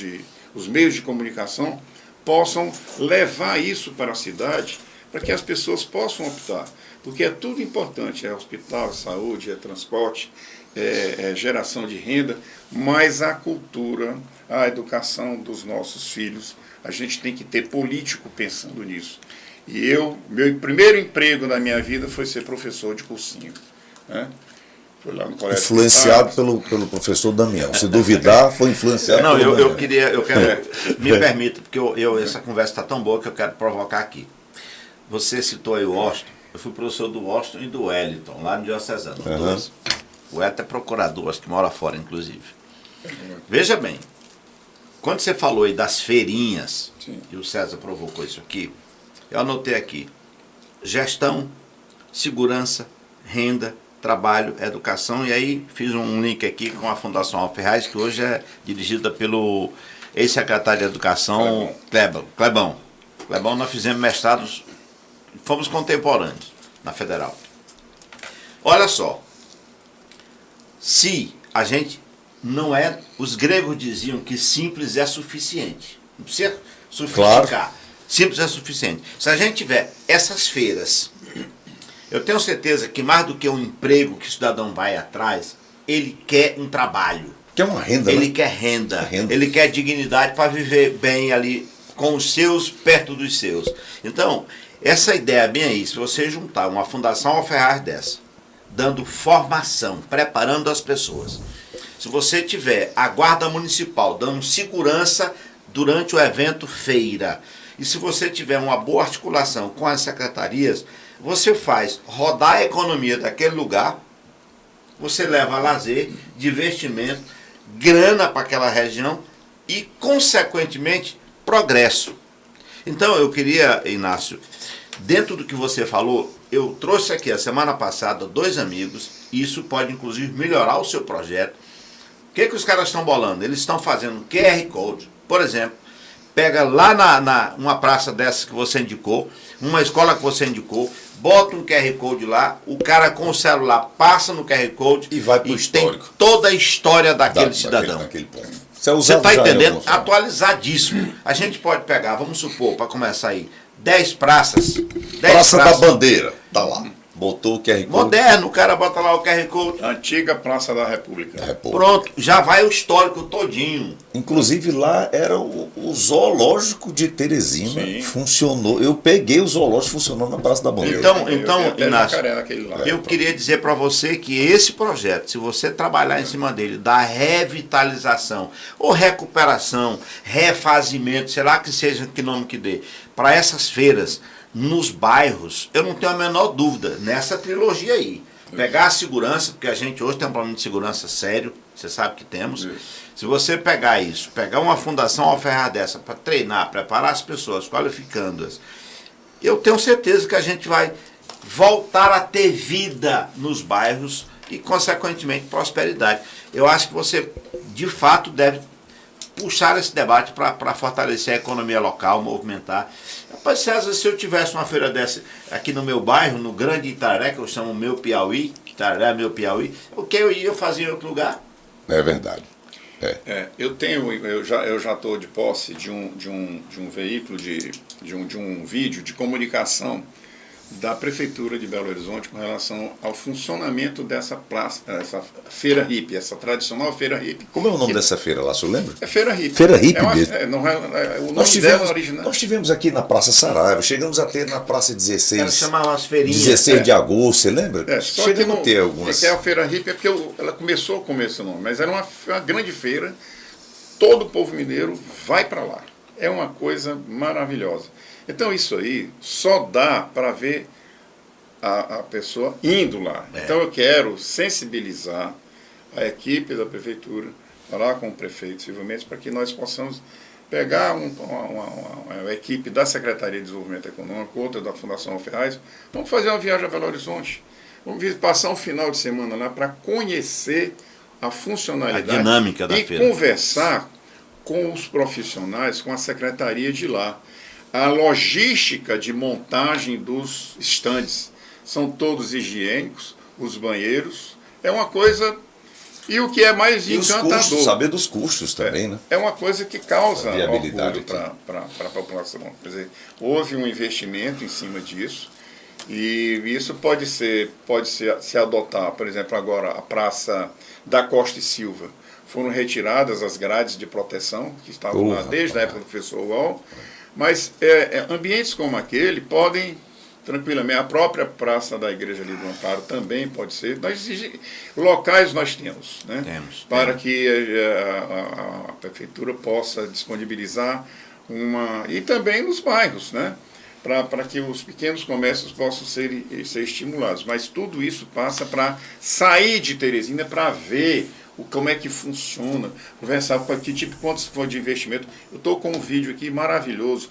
os meios de comunicação possam levar isso para a cidade para que as pessoas possam optar. Porque é tudo importante, é hospital, é saúde, é transporte, é geração de renda, mas a cultura, a educação dos nossos filhos, a gente tem que ter político pensando nisso. E meu primeiro emprego na minha vida foi ser professor de cursinho, né? Foi lá no colégio. Influenciado pelo professor Damião. Se duvidar, foi influenciado Não, pelo eu Damião. quero, me permita, porque essa conversa está tão boa que eu quero provocar aqui. Você citou aí o Washington, eu fui professor do Washington e do Wellington, lá no Diocesano. Dois. O Wellington é procurador, acho que mora fora, inclusive. Veja bem, quando você falou aí das feirinhas, sim, e o César provocou isso aqui, eu anotei aqui: gestão, segurança, renda, trabalho, educação, e aí fiz um link aqui com a Fundação Alferraz, que hoje é dirigida pelo ex-secretário de Educação, Clebão. Clebão, nós fizemos mestrados, fomos contemporâneos na Federal. Olha só, se a gente não é... Os gregos diziam que simples é suficiente. Não precisa sofisticar. Claro. Simples é suficiente. Se a gente tiver essas feiras, eu tenho certeza que mais do que um emprego que o cidadão vai atrás, ele quer um trabalho. Quer uma renda, ele né? quer renda. Ele quer dignidade para viver bem ali com os seus, perto dos seus. Então, essa ideia é bem aí. Se você juntar uma Fundação Alferraz dessa, dando formação, preparando as pessoas. Se você tiver a Guarda Municipal dando segurança durante o evento feira, e se você tiver uma boa articulação com as secretarias, você faz rodar a economia daquele lugar, você leva lazer, divertimento, grana para aquela região e, consequentemente, progresso. Então, eu queria, Inácio, dentro do que você falou, eu trouxe aqui a semana passada 2 amigos, e isso pode, inclusive, melhorar o seu projeto. O que os caras estão bolando? Eles estão fazendo QR Code, por exemplo, pega lá uma praça dessa que você indicou, uma escola que você indicou, bota um QR Code lá, o cara com o celular passa no QR Code e vai pro histórico. Tem toda a história daquele cidadão. Você está entendendo? Atualizadíssimo. A gente pode pegar, vamos supor, para começar aí, 10 praças. Praça da Bandeira, tá lá. Botou o QR Code. Moderno, o cara bota lá o QR Code. Antiga Praça da República. Pronto, já vai o histórico todinho. Inclusive lá era o zoológico de Teresina. Sim. Funcionou. Eu peguei o zoológico funcionando na Praça da Bandeira. Então Inácio, eu queria dizer para você que esse projeto, se você trabalhar em cima dele, da revitalização, ou recuperação, refazimento, sei lá que seja que nome que dê, para essas feiras, nos bairros, eu não tenho a menor dúvida, nessa trilogia aí. Pegar a segurança, porque a gente hoje tem um problema de segurança sério, você sabe que temos. Isso. Se você pegar isso, pegar uma Fundação Alferraz dessa para treinar, preparar as pessoas, qualificando-as, eu tenho certeza que a gente vai voltar a ter vida nos bairros e, consequentemente, prosperidade. Eu acho que você, de fato, deve puxar esse debate para fortalecer a economia local, movimentar. Rapaz, César, se eu tivesse uma feira dessa aqui no meu bairro, no Grande Itaré, que eu chamo meu Piauí, Itaré, meu Piauí, o que eu ia fazer em outro lugar? É verdade. Eu já estou de posse de um veículo, de um vídeo de comunicação da Prefeitura de Belo Horizonte com relação ao funcionamento dessa praça, essa feira hippie, essa tradicional feira hippie. Como é o nome dessa feira lá, o senhor lembra? É feira hippie. Feira hippie mesmo. O nome dela é original. Nós tivemos aqui na Praça Saraiva, chegamos a ter na Praça 16. Ela chamava as feirinhas. 16 de agosto, você lembra? Só chegamos a ter algumas. A feira hippie é porque ela começou com esse nome, mas era uma grande feira, todo o povo mineiro vai para lá. É uma coisa maravilhosa. Então isso aí só dá para ver a pessoa indo lá. Então eu quero sensibilizar a equipe da prefeitura, falar com o prefeito Silvio Mendes, para que nós possamos pegar uma equipe da Secretaria de Desenvolvimento Econômico, outra da Fundação Alferraz, vamos fazer uma viagem a Belo Horizonte. Vamos passar um final de semana lá para conhecer a funcionalidade, a dinâmica da feira, e conversar com os profissionais, com a secretaria de lá. A logística de montagem dos estandes são todos higiênicos, os banheiros, é uma coisa E o que é mais E os encantador. custos, saber dos custos também, né? É uma coisa que causa A viabilidade orgulho para a população. Quer dizer, houve um investimento em cima disso e isso pode se adotar. Por exemplo, agora a Praça da Costa e Silva. Foram retiradas as grades de proteção que estavam lá desde a época do professor Uol, mas ambientes como aquele podem tranquilamente, a própria Praça da Igreja ali do Amparo também pode ser. Locais nós temos, né? Para que a prefeitura possa disponibilizar e também nos bairros, né? Para que os pequenos comércios possam ser estimulados. Mas tudo isso passa para sair de Teresina para ver como é que funciona, conversar com que tipo, quanto for de investimento. Eu estou com um vídeo aqui maravilhoso,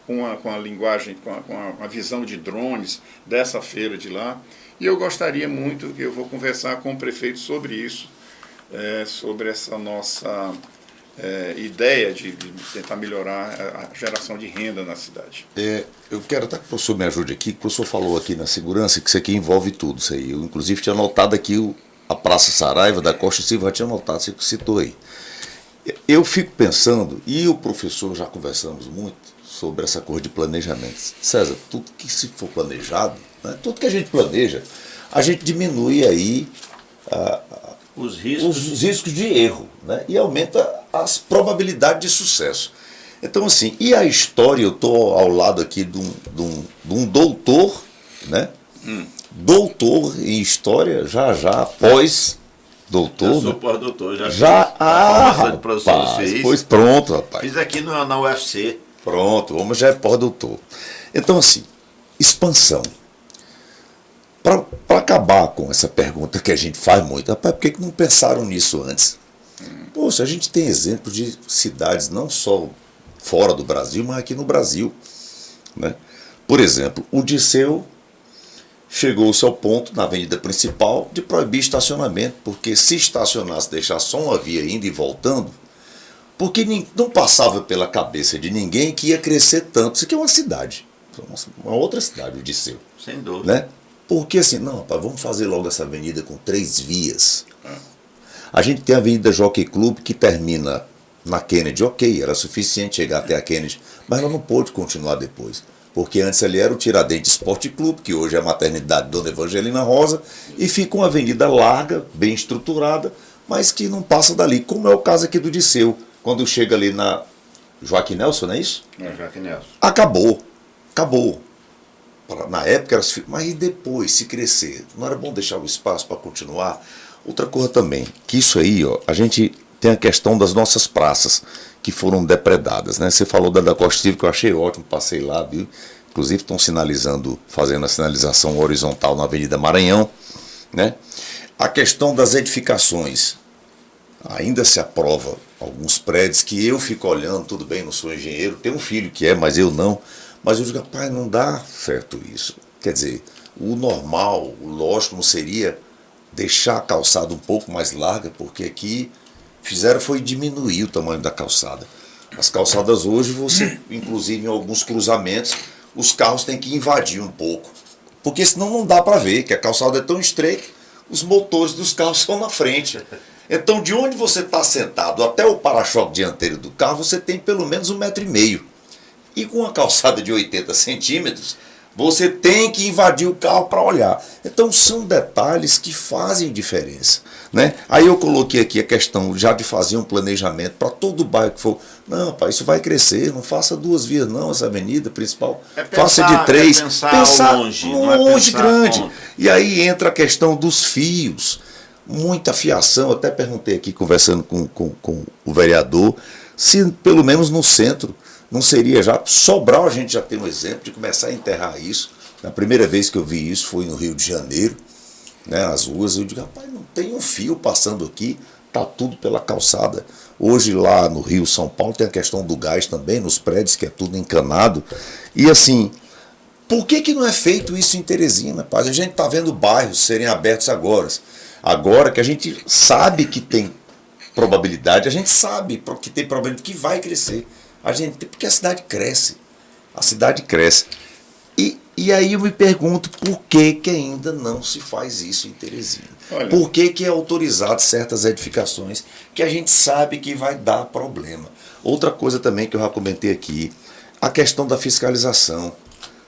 com a linguagem, com a visão de drones dessa feira de lá. E eu gostaria muito, eu vou conversar com o prefeito sobre isso, sobre essa nossa ideia de tentar melhorar a geração de renda na cidade. Eu quero até que o professor me ajude aqui, que o professor falou aqui na segurança que isso aqui envolve tudo. Isso aí. Eu, inclusive, tinha anotado aqui a Praça Saraiva da Costa e Silva, já tinha notado, você citou aí. Eu fico pensando, e o professor já conversamos muito sobre essa coisa de planejamento. César, tudo que se for planejado, né, tudo que a gente planeja, a gente diminui aí os riscos de erro, né, e aumenta as probabilidades de sucesso. Então, assim, e a história, eu estou ao lado aqui de um doutor, né? Doutor em história, já pós-doutor. Eu sou pós-doutor, rapaz, pois pronto, rapaz. Fiz aqui na UFC. Pronto, o homem já é pós-doutor. Então, assim, expansão. Para acabar com essa pergunta que a gente faz muito, rapaz, por que não pensaram nisso antes? Poxa, a gente tem exemplos de cidades não só fora do Brasil, mas aqui no Brasil, né? Por exemplo, o Dirceu chegou-se ao ponto, na avenida principal, de proibir estacionamento, porque se estacionasse, deixar só uma via indo e voltando, porque não passava pela cabeça de ninguém que ia crescer tanto. Isso aqui é uma cidade, uma outra cidade, o Dirceu. Sem dúvida. Né? Porque assim, não, rapaz, vamos fazer logo essa avenida com 3 vias. A gente tem a Avenida Jockey Club que termina na Kennedy, ok, era suficiente chegar até a Kennedy, mas ela não pôde continuar depois. Porque antes ali era o Tiradentes Esporte Clube, que hoje é a maternidade Dona Evangelina Rosa, e fica uma avenida larga, bem estruturada, mas que não passa dali, como é o caso aqui do Dirceu, quando chega ali na Joaquim Nelson, não é isso? Joaquim Nelson. Acabou. Na época era, mas e depois, se crescer? Não era bom deixar o espaço para continuar? Outra coisa também, que isso aí, ó, a gente tem a questão das nossas praças, que foram depredadas, né? Você falou da Costa Civil, que eu achei ótimo, passei lá, viu? Inclusive estão fazendo a sinalização horizontal na Avenida Maranhão, né? A questão das edificações, ainda se aprova alguns prédios que eu fico olhando, tudo bem, não sou engenheiro, tenho um filho que é, mas eu não, mas eu digo, rapaz, não dá certo isso. Quer dizer, o normal, o lógico não seria deixar a calçada um pouco mais larga, porque aqui fizeram foi diminuir o tamanho da calçada. As calçadas hoje, você, inclusive em alguns cruzamentos, os carros têm que invadir um pouco. Porque senão não dá para ver, que a calçada é tão estreita, os motores dos carros são na frente. Então, de onde você está sentado até o para-choque dianteiro do carro, você tem pelo menos 1,5 m. E com uma calçada de 80 centímetros, você tem que invadir o carro para olhar. Então são detalhes que fazem diferença, né? Aí eu coloquei aqui a questão já de fazer um planejamento para todo o bairro que for. Não, pai, isso vai crescer, não faça 2 vias não, essa avenida principal. Faça de 3. Pensar longe, longe, grande. E aí entra a questão dos fios. Muita fiação. Eu até perguntei aqui, conversando com o vereador, se pelo menos no centro não seria já. Sobral a gente já tem um exemplo de começar a enterrar isso. A primeira vez que eu vi isso foi no Rio de Janeiro, né, as ruas. Eu digo, rapaz, não tem um fio passando aqui, tá tudo pela calçada. Hoje lá no Rio, São Paulo, tem a questão do gás também, nos prédios, que é tudo encanado. E assim, por que não é feito isso em Teresina, rapaz? A gente tá vendo bairros serem abertos agora. Agora que a gente sabe que tem probabilidade, a gente sabe que tem probabilidade que vai crescer. Porque a cidade cresce. A cidade cresce. E E aí eu me pergunto por que, que ainda não se faz isso em Teresina. Olha, por que, que é autorizado certas edificações que a gente sabe que vai dar problema. Outra coisa também que eu já comentei aqui, a questão da fiscalização.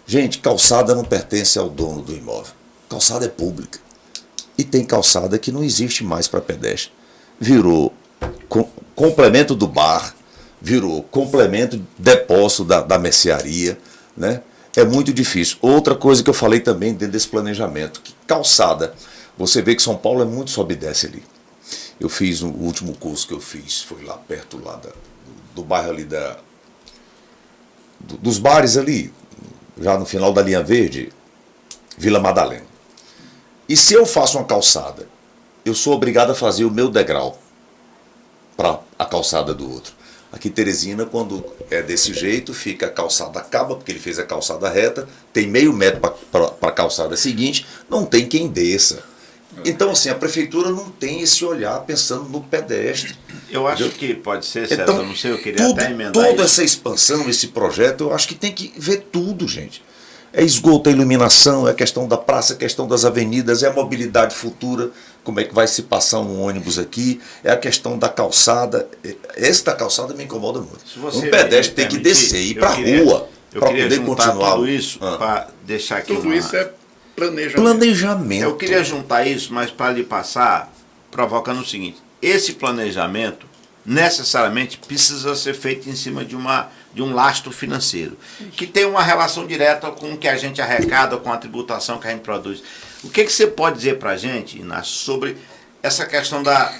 Gente, calçada não pertence ao dono do imóvel. Calçada é pública. E tem calçada que não existe mais para pedestre. Virou complemento do bar, virou complemento depósito da mercearia, né? É muito difícil. Outra coisa que eu falei também dentro desse planejamento, que calçada, você vê que São Paulo é muito sobe e desce ali. Eu fiz, o último curso que eu fiz, foi lá perto lá do bairro ali dos bares ali, já no final da linha verde, Vila Madalena. E se eu faço uma calçada, eu sou obrigado a fazer o meu degrau para a calçada do outro. Aqui em Teresina, quando é desse jeito, fica a calçada acaba, porque ele fez a calçada reta, tem meio metro para a calçada seguinte, não tem quem desça. Então, assim, a prefeitura não tem esse olhar pensando no pedestre. Eu acho que pode ser, César, então, não sei, eu queria até emendar toda isso. essa expansão, esse projeto, eu acho que tem que ver tudo, gente. É esgoto, é iluminação, é a questão da praça, é a questão das avenidas, é a mobilidade futura, como é que vai se passar um ônibus aqui, é a questão da calçada. Esta calçada me incomoda muito. Um pedestre tem que descer e ir para a rua para poder continuar. Tudo isso para deixar aqui tudo isso é planejamento. Planejamento. Eu queria juntar isso, mas para lhe passar, provocando o seguinte: esse planejamento necessariamente precisa ser feito em cima de um lastro financeiro, que tem uma relação direta com o que a gente arrecada, com a tributação que a gente produz. O que você pode dizer para a gente, Inácio, sobre essa questão da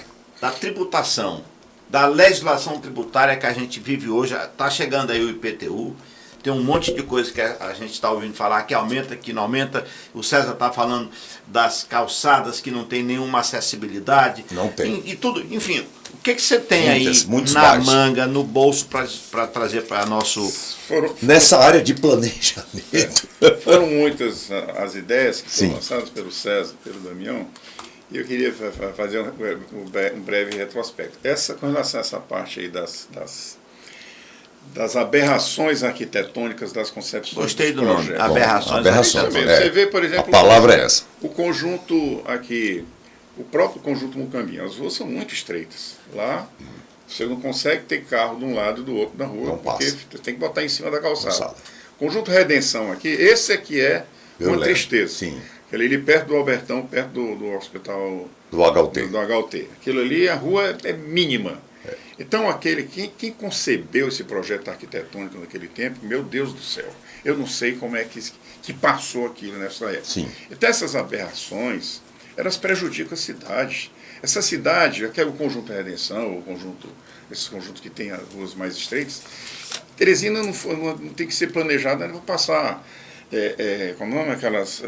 tributação, da legislação tributária que a gente vive hoje? Está chegando aí o IPTU, tem um monte de coisa que a gente está ouvindo falar, que aumenta, que não aumenta. O César está falando das calçadas que não tem nenhuma acessibilidade. Não tem. E tudo, enfim, o que você tem muitos na bares. manga, no bolso, para trazer para nosso... Nessa área de planejamento. Foram muitas as ideias que foram lançadas pelo César, pelo Damião, e eu queria fazer um breve retrospecto. Com relação a essa parte aí das aberrações arquitetônicas das concepções. Gostei do projetos. nome, aberrações arquitetônicas. Você vê, por exemplo, a palavra é essa. O conjunto aqui, o próprio conjunto Mucambinho, as ruas são muito estreitas. Lá você não consegue ter carro de um lado e do outro na rua, não porque passa. tem que botar em cima da calçada. Conjunto Redenção aqui, esse aqui é uma tristeza. Sim. Aquele ali perto do Albertão, perto do hospital do HUT. Do HUT. Aquilo ali, a rua é mínima. Então, quem concebeu esse projeto arquitetônico naquele tempo, meu Deus do céu, eu não sei como é que passou aquilo nessa época. Sim. Então, essas aberrações, elas prejudicam a cidade. Essa cidade, aqui é o Conjunto Redenção, esses conjuntos que tem as ruas mais estreitas, Teresina não tem que ser planejada, não vai passar, como não é aquelas...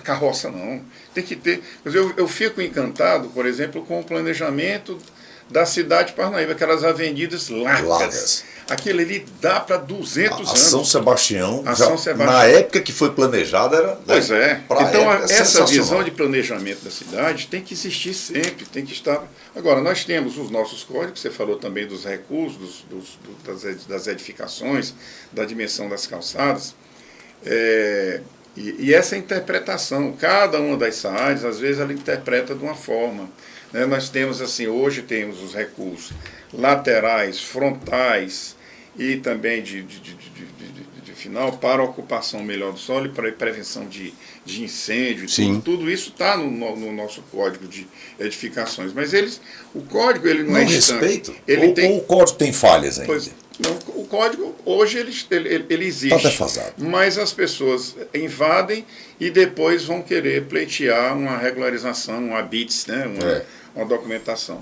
carroça não, tem que ter. Mas eu fico encantado, por exemplo, com o planejamento da cidade de Parnaíba, aquelas avenidas largas. Aquilo ali dá para 200 anos. São Sebastião, São Sebastião, na época que foi planejada, era... Pois é. Então, essa visão de planejamento da cidade tem que existir sempre, tem que estar... Agora, nós temos os nossos códigos, você falou também dos recursos, das edificações, da dimensão das calçadas, e essa interpretação, cada uma das SAADs, às vezes, ela interpreta de uma forma. Né? Nós temos, assim, hoje temos os recursos laterais, frontais e também de final para a ocupação melhor do solo e para a prevenção de incêndio. Tudo isso está no nosso código de edificações. Mas o código ele não é respeito. Ou o código tem falhas ainda? Pois, não, o código hoje ele existe, está defasado. Mas as pessoas invadem e depois vão querer pleitear uma regularização, um habits, né, uma documentação.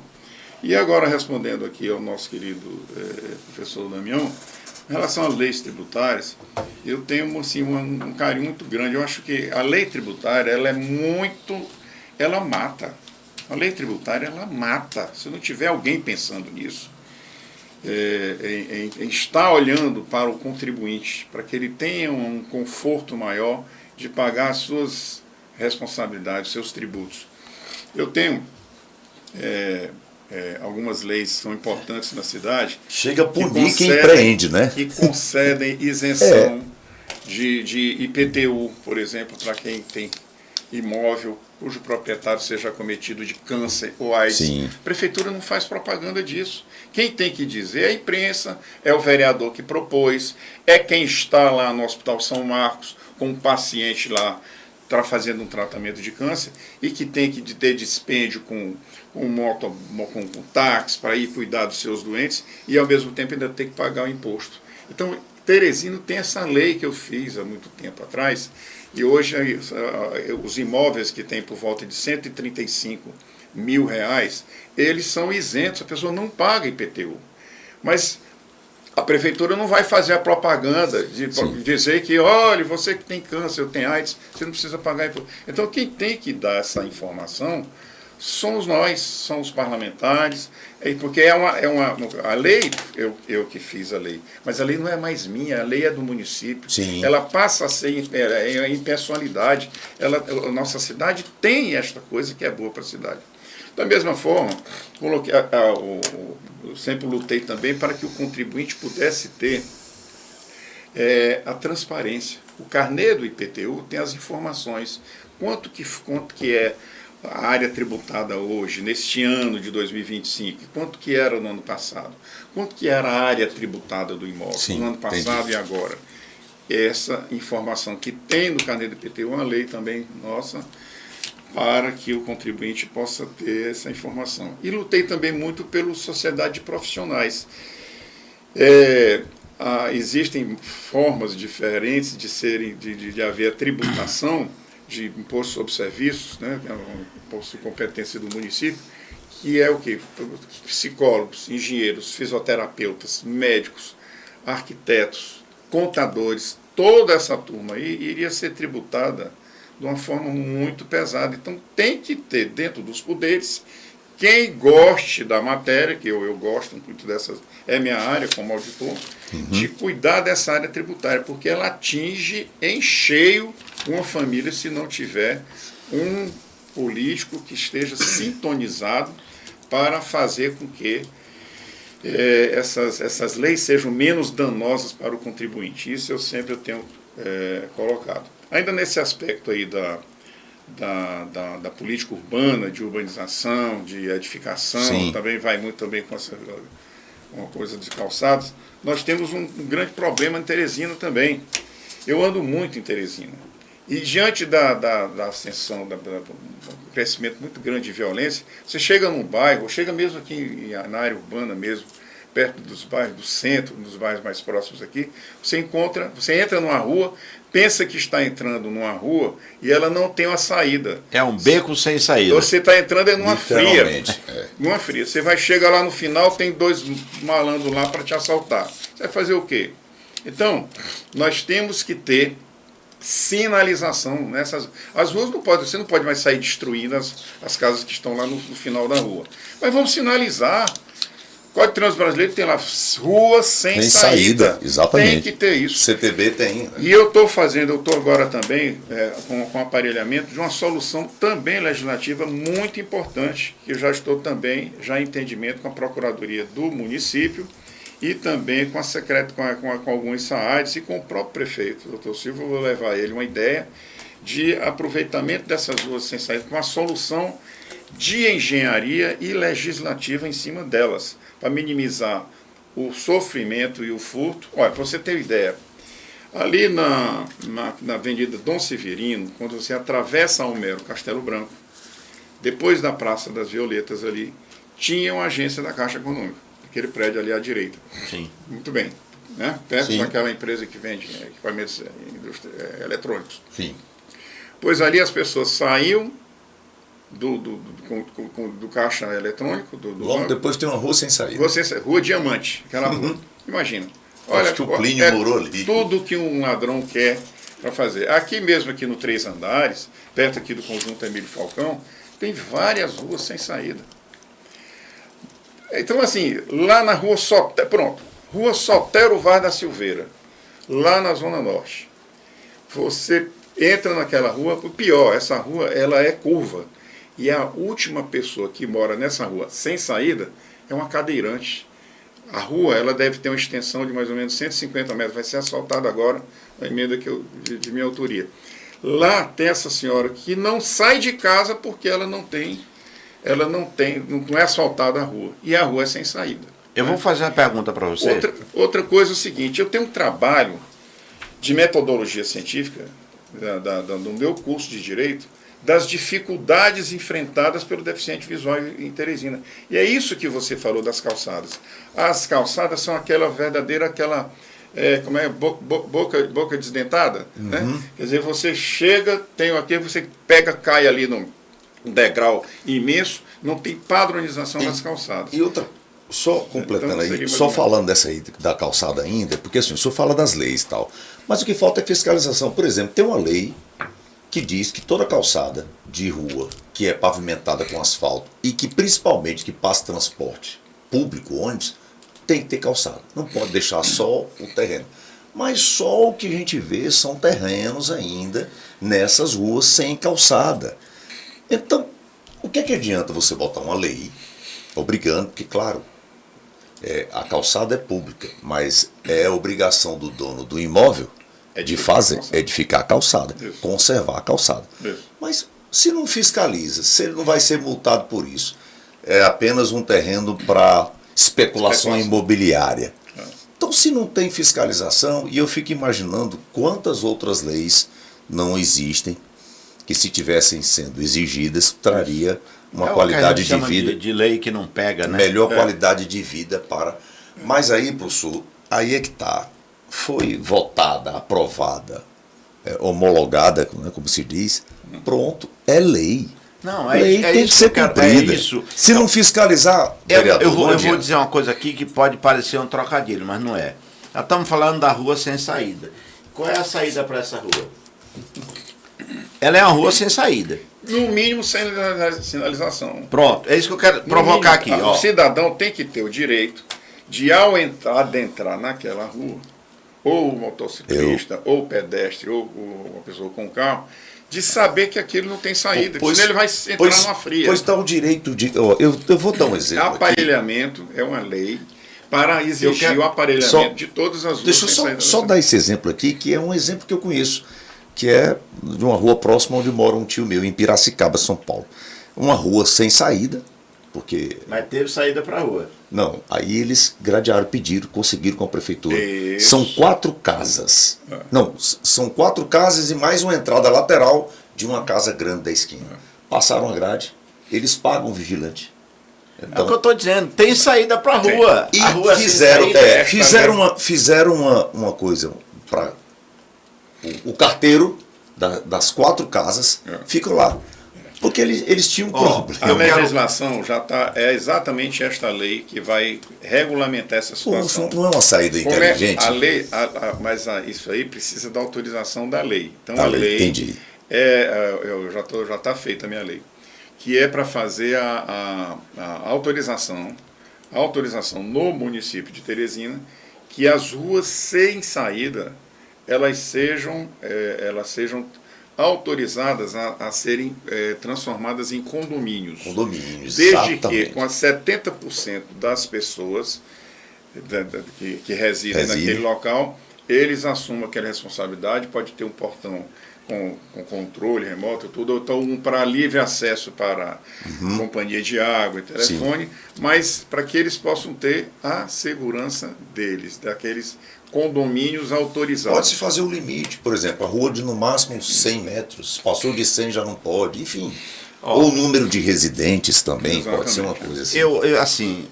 E agora, respondendo aqui ao nosso querido professor Damião, em relação às leis tributárias, eu tenho assim, um carinho muito grande. Eu acho que a lei tributária, ela mata. A lei tributária, ela mata. Se não tiver alguém pensando nisso, em estar olhando para o contribuinte, para que ele tenha um conforto maior de pagar as suas responsabilidades, seus tributos. Eu tenho algumas leis que são importantes na cidade. Chega a punir quem empreende, né? Que concedem isenção de IPTU, por exemplo, para quem tem imóvel cujo proprietário seja acometido de câncer ou AIDS. Sim. A prefeitura não faz propaganda disso. Quem tem que dizer é a imprensa, é o vereador que propôs, é quem está lá no Hospital São Marcos com um paciente lá fazendo um tratamento de câncer e que tem que ter dispêndio com táxi para ir cuidar dos seus doentes e ao mesmo tempo ainda tem que pagar o imposto. Então, Teresina tem essa lei que eu fiz há muito tempo atrás e hoje os imóveis que tem por volta de R$135 mil, eles são isentos, a pessoa não paga IPTU. Mas a prefeitura não vai fazer a propaganda de dizer que, olha, você que tem câncer, eu tenho AIDS, você não precisa pagar imposto. Então, quem tem que dar essa informação somos nós, são os parlamentares, porque a lei, eu que fiz a lei, mas a lei não é mais minha, a lei é do município. Sim. Ela passa a ser em pessoalidade. A nossa cidade tem esta coisa que é boa para a cidade. Da mesma forma, eu sempre lutei também para que o contribuinte pudesse ter a transparência. O carnê do IPTU tem as informações, quanto que é a área tributada hoje, neste ano de 2025, quanto que era no ano passado, quanto que era a área tributada do imóvel no ano passado e agora. Essa informação que tem no carnê do IPTU é uma lei também nossa, para que o contribuinte possa ter essa informação. E lutei também muito pela sociedade de profissionais. Existem formas diferentes de haver a tributação de imposto sobre serviços, né, que é um imposto de competência do município, que é o quê? Psicólogos, engenheiros, fisioterapeutas, médicos, arquitetos, contadores, toda essa turma aí iria ser tributada de uma forma muito pesada. Então tem que ter dentro dos poderes quem goste da matéria, que eu gosto muito dessas, é minha área como auditor, de cuidar dessa área tributária, porque ela atinge em cheio uma família se não tiver um político que esteja sintonizado para fazer com que essas leis sejam menos danosas para o contribuinte. Isso eu sempre tenho colocado. Ainda nesse aspecto aí da política urbana, de urbanização, de edificação, sim, também vai muito também com uma coisa de calçados, nós temos um grande problema em Teresina também. Eu ando muito em Teresina. E diante da ascensão, do crescimento muito grande de violência, você chega num bairro, chega mesmo aqui na área urbana mesmo, perto dos bairros, do centro, dos bairros mais próximos aqui, você entra numa rua, pensa que está entrando numa rua e ela não tem uma saída. É um beco sem saída. Você está entrando numa fria. Numa fria. Você vai chegar lá no final, tem 2 malandros lá para te assaltar. Você vai fazer o quê? Então, nós temos que ter sinalização nessas. As ruas não podem, você não pode mais sair destruindo as casas que estão lá no final da rua. Mas vamos sinalizar. O Código de Trânsito Brasileiro tem lá ruas sem saída. Exatamente. Tem que ter isso. CTB tem. Né? E eu estou agora também com aparelhamento de uma solução também legislativa muito importante, que eu já estou também em entendimento com a Procuradoria do município e também com com alguns SAADs e com o próprio prefeito, doutor Silva. Eu vou levar ele uma ideia de aproveitamento dessas ruas sem saída, com uma solução de engenharia e legislativa em cima delas, para minimizar o sofrimento e o furto. Olha, para você ter ideia, ali na Avenida Dom Severino, quando você atravessa Almero, Castelo Branco, depois da Praça das Violetas ali, tinha uma agência da Caixa Econômica, aquele prédio ali à direita. Sim. Muito bem. Né? Perto Sim. daquela empresa que vende equipamentos eletrônicos. Sim. Pois ali as pessoas saíam do caixa eletrônico. Logo banco. depois tem uma rua sem saída. Rua Diamante, aquela rua. Imagina. Olha, acho que o Plínio morou ali. Tudo que um ladrão quer para fazer. Aqui mesmo, aqui no 3 Andares, perto aqui do conjunto Emílio Falcão, tem várias ruas sem saída. Então, assim, lá na rua Rua Sotero Vaz da Silveira, lá na Zona Norte, você entra naquela rua, o pior, essa rua ela é curva. E a última pessoa que mora nessa rua sem saída é uma cadeirante. A rua ela deve ter uma extensão de mais ou menos 150 metros, vai ser asfaltada agora, a emenda de minha autoria. Lá tem essa senhora que não sai de casa porque não é asfaltada a rua, e a rua é sem saída. Eu vou fazer uma pergunta para você. Outra coisa é o seguinte, eu tenho um trabalho de metodologia científica do meu curso de Direito, das dificuldades enfrentadas pelo deficiente visual em Teresina. E é isso que você falou das calçadas. As calçadas são aquela verdadeira, boca desdentada, né? Quer dizer, você chega, tem aqui, você pega, cai ali num degrau imenso, não tem padronização das calçadas. E outra, só completando Então, aí, só falando dessa aí da calçada ainda, porque assim, o senhor fala das leis e tal, mas o que falta é fiscalização. Por exemplo, tem uma lei que diz que toda calçada de rua que é pavimentada com asfalto e que principalmente que passa transporte público, ônibus, tem que ter calçada. Não pode deixar só o terreno. Mas só o que a gente vê são terrenos ainda nessas ruas sem calçada. Então, o que é que adianta você botar uma lei obrigando, porque claro, a calçada é pública, mas é obrigação do dono do imóvel de edificar a calçada, conservar a calçada. Mas se não fiscaliza, se ele não vai ser multado por isso, é apenas um terreno para especulação imobiliária. Então, se não tem fiscalização, e eu fico imaginando quantas outras leis não existem, que se tivessem sendo exigidas, traria uma qualidade de vida. De lei que não pega, né? Melhor qualidade de vida para. Mas aí, professor, aí é que está. Foi votada, aprovada, homologada, né, como se diz, pronto, é lei. Não, lei tem que ser cumprida. Se não fiscalizar, vereador, eu vou dizer uma coisa aqui que pode parecer um trocadilho, mas não é. Nós estamos falando da rua sem saída. Qual é a saída para essa rua? Ela é uma rua sem saída. No mínimo, sem sinalização. Pronto, é isso que eu quero provocar aqui. O cidadão tem que ter o direito de, ao adentrar naquela rua, ou o motociclista, ou o pedestre, ou uma pessoa com carro, de saber que aquilo não tem saída, senão ele vai entrar numa fria. Pois está o direito de... Eu vou dar um exemplo Aparelhamento aqui. É uma lei para exigir o aparelhamento de todas as ruas. Deixa eu só dar esse exemplo aqui, que é um exemplo que eu conheço, que é de uma rua próxima onde mora um tio meu, em Piracicaba, São Paulo. Uma rua sem saída, porque... Mas teve saída para a rua. Não, aí eles gradearam, pediram, conseguiram com a prefeitura. Isso. São 4 casas. Não, são 4 casas e mais uma entrada lateral de uma casa grande da esquina. Passaram a grade, eles pagam o vigilante. Então, é o que eu estou dizendo, tem saída para a rua. E a rua fizeram uma coisa para o carteiro das 4 casas, ficam lá. Porque eles tinham um problema. A legislação já é exatamente esta lei que vai regulamentar essa situação. Não é uma saída inteligente? A lei, mas isso aí precisa da autorização da lei. Então a lei entendi. Já está feita a minha lei, que é para fazer a autorização no município de Teresina, que as ruas sem saída elas sejam autorizadas a serem transformadas em condomínios. Desde exatamente. que com as 70% das pessoas que residem naquele local, eles assumam aquela responsabilidade, pode ter um portão com controle remoto, tudo, então para livre acesso para companhia de água e telefone, mas para que eles possam ter a segurança deles, daqueles condomínios autorizados. Pode-se fazer o limite, por exemplo, a rua de no máximo 100 metros, passou de 100 já não pode, enfim. Ou o número de residentes também, exatamente. Pode ser uma coisa assim. Assim,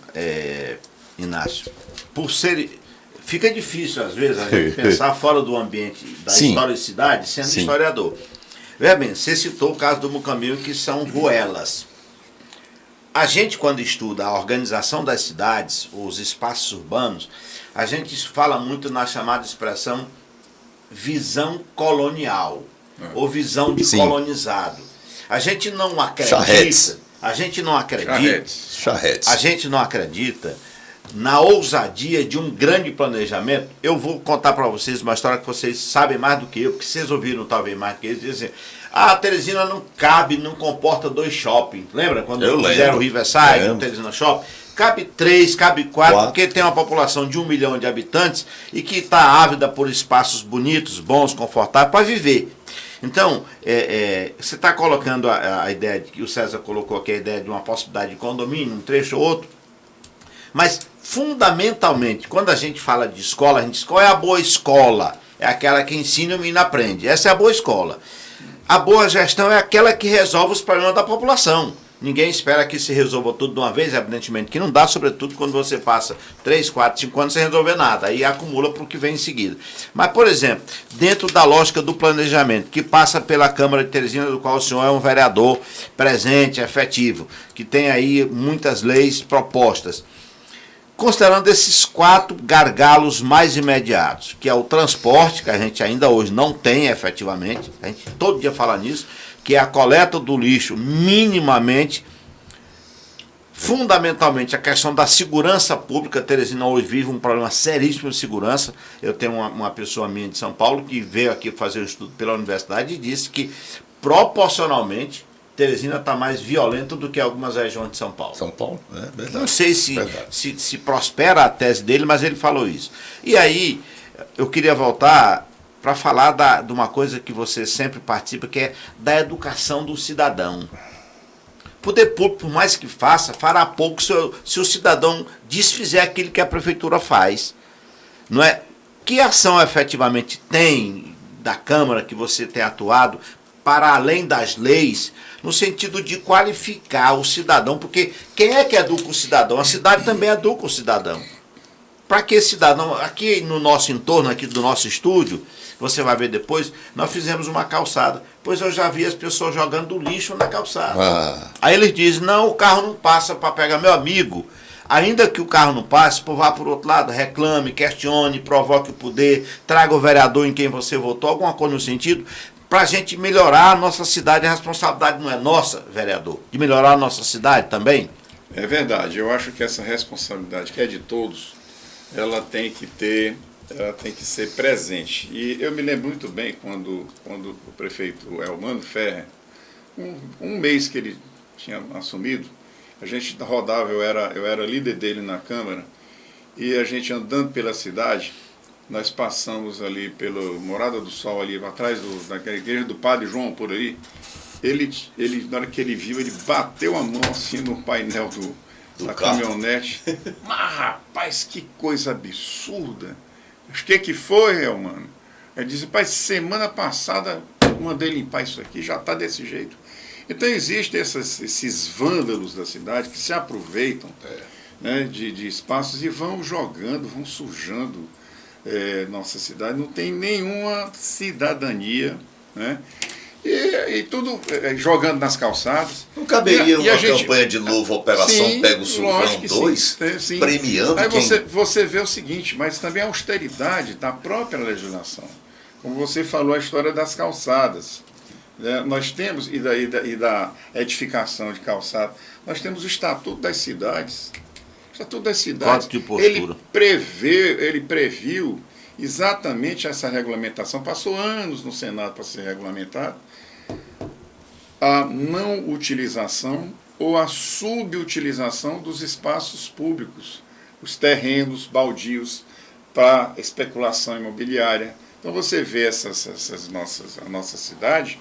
Inácio, por ser... Fica difícil, às vezes, a gente pensar fora do ambiente da historicidade, sendo historiador. Veja bem, você citou o caso do Mucambil, que são ruelas. A gente, quando estuda a organização das cidades, os espaços urbanos, a gente fala muito na chamada expressão visão colonial, ou visão de colonizado. A gente não acredita... A gente não acredita na ousadia de um grande planejamento. Eu vou contar para vocês uma história que vocês sabem mais do que eu, porque vocês ouviram talvez mais do que eles. Dizem, Ah, a Teresina não cabe, não comporta 2 shopping. Lembra quando Eu fizeram o lembro. Riverside, o Lembro. Teresina Shopping? Cabe 3, cabe 4, Quatro. porque tem uma população de 1 milhão de habitantes e que está ávida por espaços bonitos, bons, confortáveis para viver. Então, você está colocando a ideia de que o César colocou aqui, a ideia de uma possibilidade de condomínio, um trecho ou outro, mas fundamentalmente, quando a gente fala de escola, a gente diz qual é a boa escola? É aquela que ensina e o menino aprende. Essa é a boa escola. A boa gestão é aquela que resolve os problemas da população. Ninguém espera que se resolva tudo de uma vez, evidentemente que não dá, sobretudo quando você passa 3, 4, 5 anos sem resolver nada, aí acumula para o que vem em seguida. Mas, por exemplo, dentro da lógica do planejamento, que passa pela Câmara de Teresina, do qual o senhor é um vereador presente, efetivo, que tem aí muitas leis propostas, considerando esses 4 gargalos mais imediatos, que é o transporte, que a gente ainda hoje não tem efetivamente, a gente todo dia fala nisso, que é a coleta do lixo minimamente, fundamentalmente a questão da segurança pública. Teresina hoje vive um problema seríssimo de segurança. Eu tenho uma pessoa minha de São Paulo que veio aqui fazer um estudo pela universidade e disse que proporcionalmente Teresina está mais violenta do que algumas regiões de São Paulo. São Paulo, é verdade. Não sei se prospera a tese dele, mas ele falou isso. E aí, eu queria voltar para falar de uma coisa que você sempre participa, que é da educação do cidadão. O poder público, por mais que faça, fará pouco se o cidadão desfizer aquilo que a prefeitura faz. Não é? Que ação efetivamente tem da Câmara que você tem atuado para além das leis, no sentido de qualificar o cidadão, porque quem é que educa o cidadão? A cidade também educa o cidadão. Para que esse cidadão, aqui no nosso entorno, aqui do nosso estúdio, você vai ver depois, nós fizemos uma calçada, pois eu já vi as pessoas jogando lixo na calçada. Aí eles dizem, não, o carro não passa para pegar. Meu amigo, ainda que o carro não passe, vá por outro lado, reclame, questione, provoque o poder, traga o vereador em quem você votou, alguma coisa no sentido, para a gente melhorar a nossa cidade. A responsabilidade não é nossa, vereador, de melhorar a nossa cidade também? É verdade, eu acho que essa responsabilidade, que é de todos, ela tem que ser presente. E eu me lembro muito bem quando o prefeito Elmano Ferrer, um mês que ele tinha assumido, a gente rodava, eu era líder dele na Câmara, e a gente andando pela cidade, nós passamos ali pela Morada do Sol, ali atrás daquela igreja do Padre João, por aí. Ele, na hora que ele viu, ele bateu a mão assim no painel da caminhonete. Mas, rapaz, que coisa absurda. O que foi, mano? Ele disse, pai, semana passada eu mandei limpar isso aqui, já está desse jeito. Então existem esses vândalos da cidade que se aproveitam né, de espaços e vão jogando, vão sujando nossa cidade. Não tem nenhuma cidadania, né? E tudo jogando nas calçadas. Não caberia uma campanha de novo, Operação Pega o Surrão 2, premiando aí quem... você vê o seguinte, mas também a austeridade da própria legislação. Como você falou, a história das calçadas. Né? Nós temos, e da edificação de calçada, nós temos o Estatuto das Cidades. O Estatuto das Cidades, de postura. Ele previu exatamente essa regulamentação, passou anos no Senado para ser regulamentado, a não utilização ou a subutilização dos espaços públicos, os terrenos baldios para especulação imobiliária. Então você vê a nossa cidade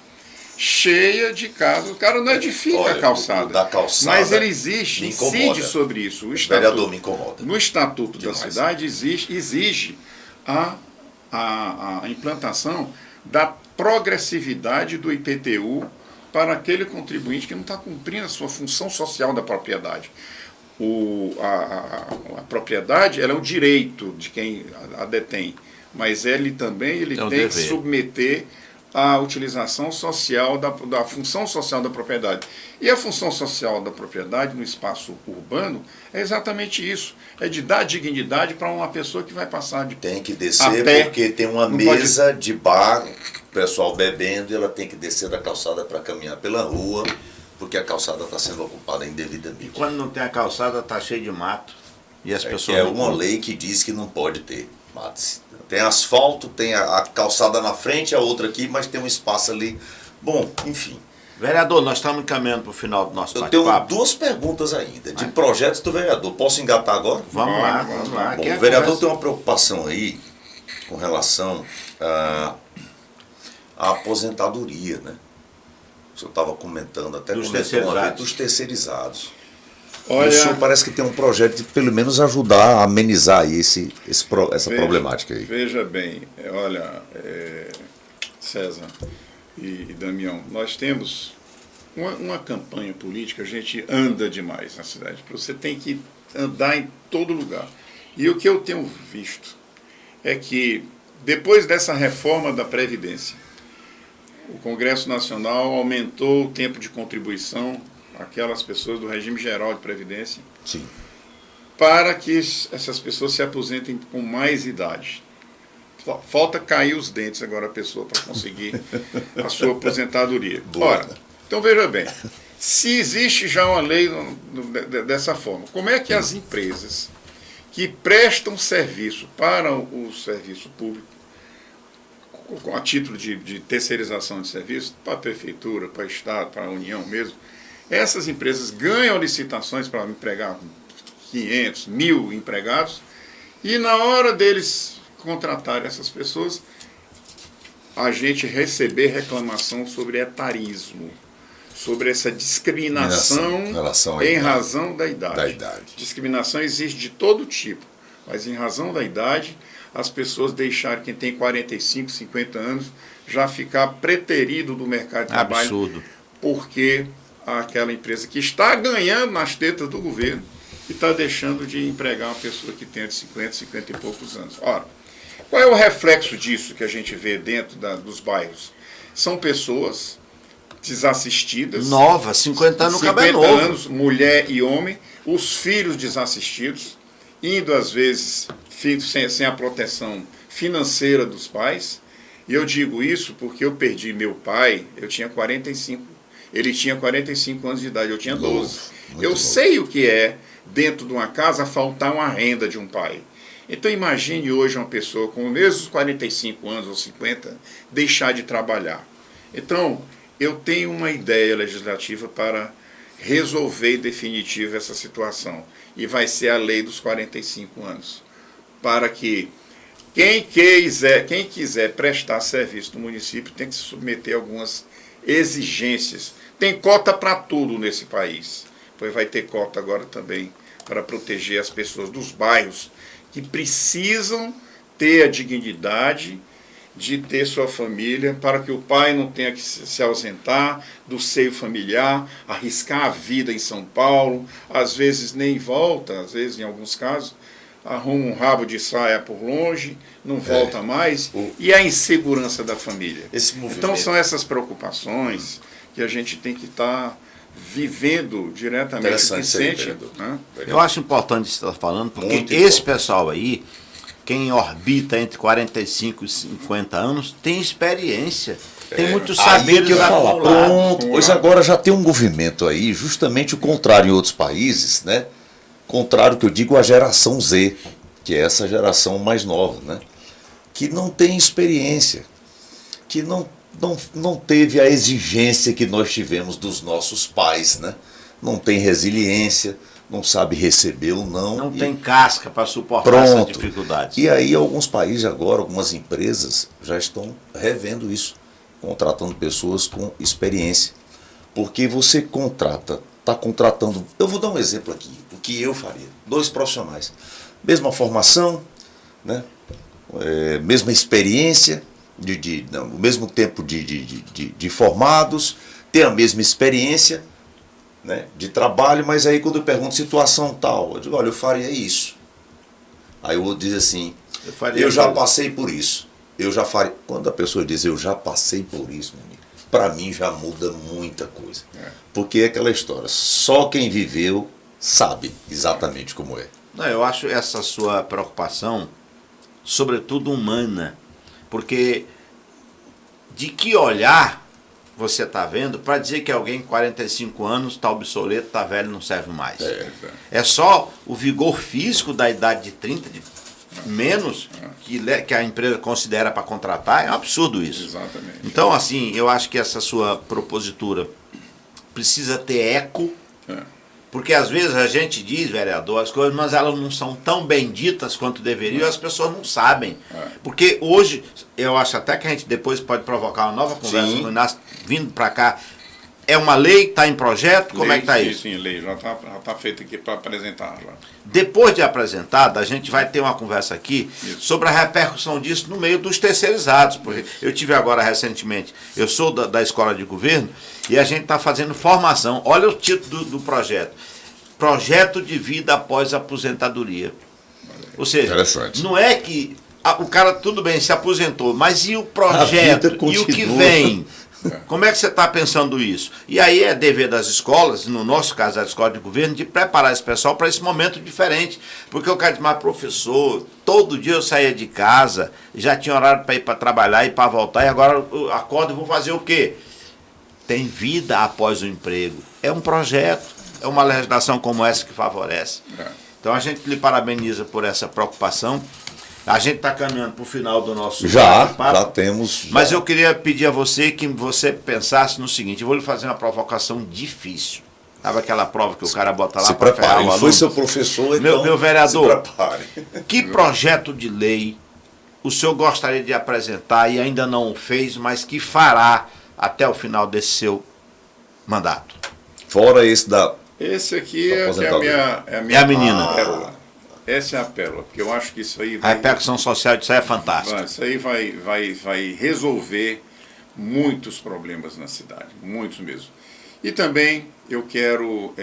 cheia de casas. O cara não edifica a calçada, da calçada, mas ele incide sobre isso. O vereador me incomoda. No Estatuto demais. Da Cidade exige a implantação da progressividade do IPTU para aquele contribuinte que não está cumprindo a sua função social da propriedade. A propriedade ela é um direito de quem a detém, mas ele também tem que submeter a utilização social da função social da propriedade. E a função social da propriedade no espaço urbano é exatamente isso. É de dar dignidade para uma pessoa que vai passar de tem que descer porque tem uma mesa de bar, o pessoal bebendo, e ela tem que descer da calçada para caminhar pela rua, porque a calçada está sendo ocupada indevidamente. E quando não tem a calçada, está cheio de mato. E as pessoas é uma lei que diz que não pode ter matos. Tem asfalto, tem a calçada na frente, a outra aqui, mas tem um espaço ali Bom, enfim. Vereador, nós estamos caminhando para o final do nosso Eu tenho bate-papo. 2 perguntas ainda, de projetos do vereador. Posso engatar agora? Vamos lá, vamos lá. Bom, Aqui é o vereador conversa. tem uma preocupação aí com relação à aposentadoria, né? O senhor estava comentando, até Dos comentou uma vez, terceirizados. dos terceirizados. Olha, O senhor parece que tem um projeto de pelo menos ajudar a amenizar aí essa problemática aí. Veja bem, olha, César e Damião, nós temos uma campanha política, a gente anda demais na cidade. Você tem que andar em todo lugar. E o que eu tenho visto é que, depois dessa reforma da Previdência, o Congresso Nacional aumentou o tempo de contribuição àquelas pessoas do regime geral de Previdência, Sim. para que essas pessoas se aposentem com mais idade. Falta cair os dentes agora a pessoa para conseguir a sua aposentadoria. Boa. Ora, então veja bem, se existe já uma lei dessa forma, como é que as empresas que prestam serviço para o serviço público, a título de terceirização de serviço, para a prefeitura, para o Estado, para a União mesmo, essas empresas ganham licitações para empregar 500, 1.000 empregados, e na hora deles contratarem essas pessoas, a gente receber reclamação sobre etarismo, sobre essa discriminação Em relação à em idade. razão da idade. Da idade. Discriminação existe de todo tipo, mas em razão da idade, as pessoas deixarem quem tem 45, 50 anos já ficar preterido do mercado de trabalho, Absurdo. porque aquela empresa que está ganhando nas tetas do governo e está deixando de empregar uma pessoa que tem de 50, 50 e poucos anos. Ora, qual é o reflexo disso que a gente vê dentro dos bairros? São pessoas desassistidas, Nova, 50 anos, 50 cabe novo. anos, mulher e homem, os filhos desassistidos, indo às vezes sem a proteção financeira dos pais. E eu digo isso porque eu perdi meu pai, eu tinha 45, ele tinha 45 anos de idade, eu tinha 12. Eu sei o que é, dentro de uma casa, faltar uma renda de um pai. Então imagine hoje uma pessoa com os mesmos 45 anos ou 50 deixar de trabalhar. Então, eu tenho uma ideia legislativa para resolver em definitivo essa situação. E vai ser a lei dos 45 anos. Para que quem quiser prestar serviço no município tem que se submeter a algumas exigências. Tem cota para tudo nesse país. Pois vai ter cota agora também para proteger as pessoas dos bairros que precisam ter a dignidade de ter sua família, para que o pai não tenha que se ausentar do seio familiar, arriscar a vida em São Paulo, às vezes nem volta, às vezes, em alguns casos, arruma um rabo de saia por longe, não volta mais, e a insegurança da família. Então são essas preocupações que a gente tem que estar vivendo diretamente, que sente, né? Eu acho importante isso que você está falando, porque Muito esse importante. pessoal aí, quem orbita entre 45 e 50 anos, tem experiência, tem muitos Aí saberes que eu ia falar, acumulados. pronto, pois agora já tem um movimento aí, justamente o contrário em outros países, né? Contrário que eu digo a geração Z, que é essa geração mais nova, né? Que não tem experiência, que não teve a exigência que nós tivemos dos nossos pais, né? Não tem resiliência, não sabe receber ou não. Não tem casca para suportar essas dificuldades. E aí alguns países agora, algumas empresas já estão revendo isso, contratando pessoas com experiência. Porque você está contratando, eu vou dar um exemplo aqui, o que eu faria, 2 profissionais, mesma formação, né? Mesma experiência, o mesmo tempo de formados, tem a mesma experiência, né, de trabalho, mas aí quando eu pergunto situação tal, eu digo, olha, eu faria isso. Aí o outro diz assim, eu já passei por isso, eu já faria. Quando a pessoa diz, eu já passei por isso, para mim já muda muita coisa. Porque é aquela história, só quem viveu sabe exatamente como é. Não, eu acho essa sua preocupação, sobretudo humana, porque de que olhar você está vendo para dizer que alguém com 45 anos está obsoleto, está velho, não serve mais. É só o vigor físico da idade de 30, de menos, que a empresa considera para contratar, é um absurdo isso. Exatamente. Então, assim, eu acho que essa sua propositura precisa ter eco, porque às vezes a gente diz, vereador, as coisas, mas elas não são tão bem ditas quanto deveriam, e as pessoas não sabem. Porque hoje, eu acho até que a gente depois pode provocar uma nova conversa com o Inácio, vindo para cá. É uma lei, está em projeto, como é que está isso? Sim, lei, já está feita aqui para apresentar. Já. Depois de apresentada, a gente vai ter uma conversa aqui sobre a repercussão disso no meio dos terceirizados. Porque eu tive agora recentemente, eu sou da escola de governo e a gente está fazendo formação. Olha o título do projeto. Projeto de vida após a aposentadoria. Ou seja, não é que o cara, tudo bem, se aposentou, mas e o projeto? E o que vem? Como é que você está pensando isso? E aí é dever das escolas, no nosso caso da escola de governo, de preparar esse pessoal para esse momento diferente. Porque eu quero dizer, mas professor, todo dia eu saía de casa, já tinha horário para ir para trabalhar e para voltar, e agora eu acordo e vou fazer o quê? Tem vida após o emprego. É um projeto, é uma legislação como essa que favorece. Então a gente lhe parabeniza por essa preocupação. A gente está caminhando para o final do nosso já temos. Mas eu queria pedir a você que você pensasse no seguinte: eu vou lhe fazer uma provocação difícil. Sabe aquela prova que o cara bota lá para ferrar o aluno? Foi seu professor, então meu vereador, se prepare. Que projeto de lei o senhor gostaria de apresentar e ainda não o fez, mas que fará até o final desse seu mandato? Fora esse da... Esse aqui é a minha menina. Pérola. Essa é a pérola, porque eu acho que isso aí vai... A repercussão social disso aí é fantástica. Isso aí vai resolver muitos problemas na cidade, muitos mesmo. E também eu quero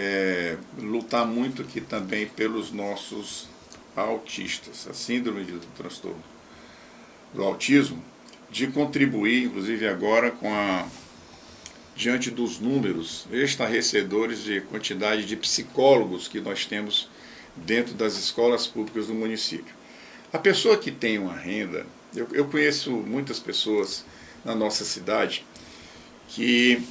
lutar muito aqui também pelos nossos autistas, a síndrome do transtorno do autismo, de contribuir, inclusive agora, diante dos números estarrecedores de quantidade de psicólogos que nós temos dentro das escolas públicas do município. A pessoa que tem uma renda, eu conheço muitas pessoas na nossa cidade que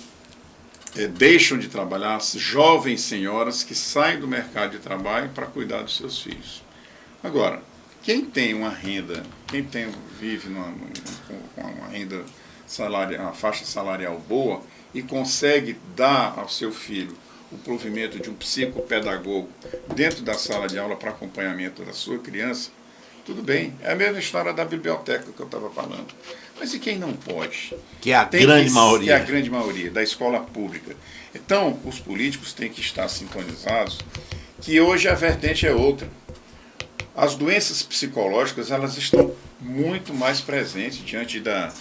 deixam de trabalhar, jovens senhoras que saem do mercado de trabalho para cuidar dos seus filhos. Agora, quem tem uma renda, vive com uma renda salarial, uma faixa salarial boa e consegue dar ao seu filho o provimento de um psicopedagogo dentro da sala de aula para acompanhamento da sua criança, tudo bem. É a mesma história da biblioteca que eu estava falando. Mas e quem não pode? Que é a grande maioria. Que é a grande maioria, da escola pública. Então, os políticos têm que estar sintonizados que hoje a vertente é outra. As doenças psicológicas, elas estão muito mais presentes diante da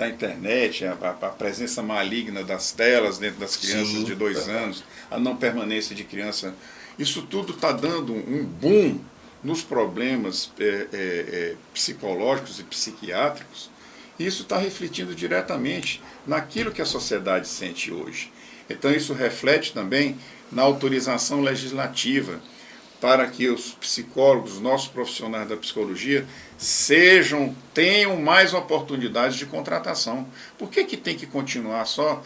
internet, a presença maligna das telas dentro das crianças de 2 anos, a não permanência de criança. Isso tudo está dando um boom nos problemas psicológicos e psiquiátricos. E isso está refletindo diretamente naquilo que a sociedade sente hoje. Então isso reflete também na autorização legislativa para que os psicólogos, nossos profissionais da psicologia, tenham mais oportunidades de contratação. Por que tem que continuar só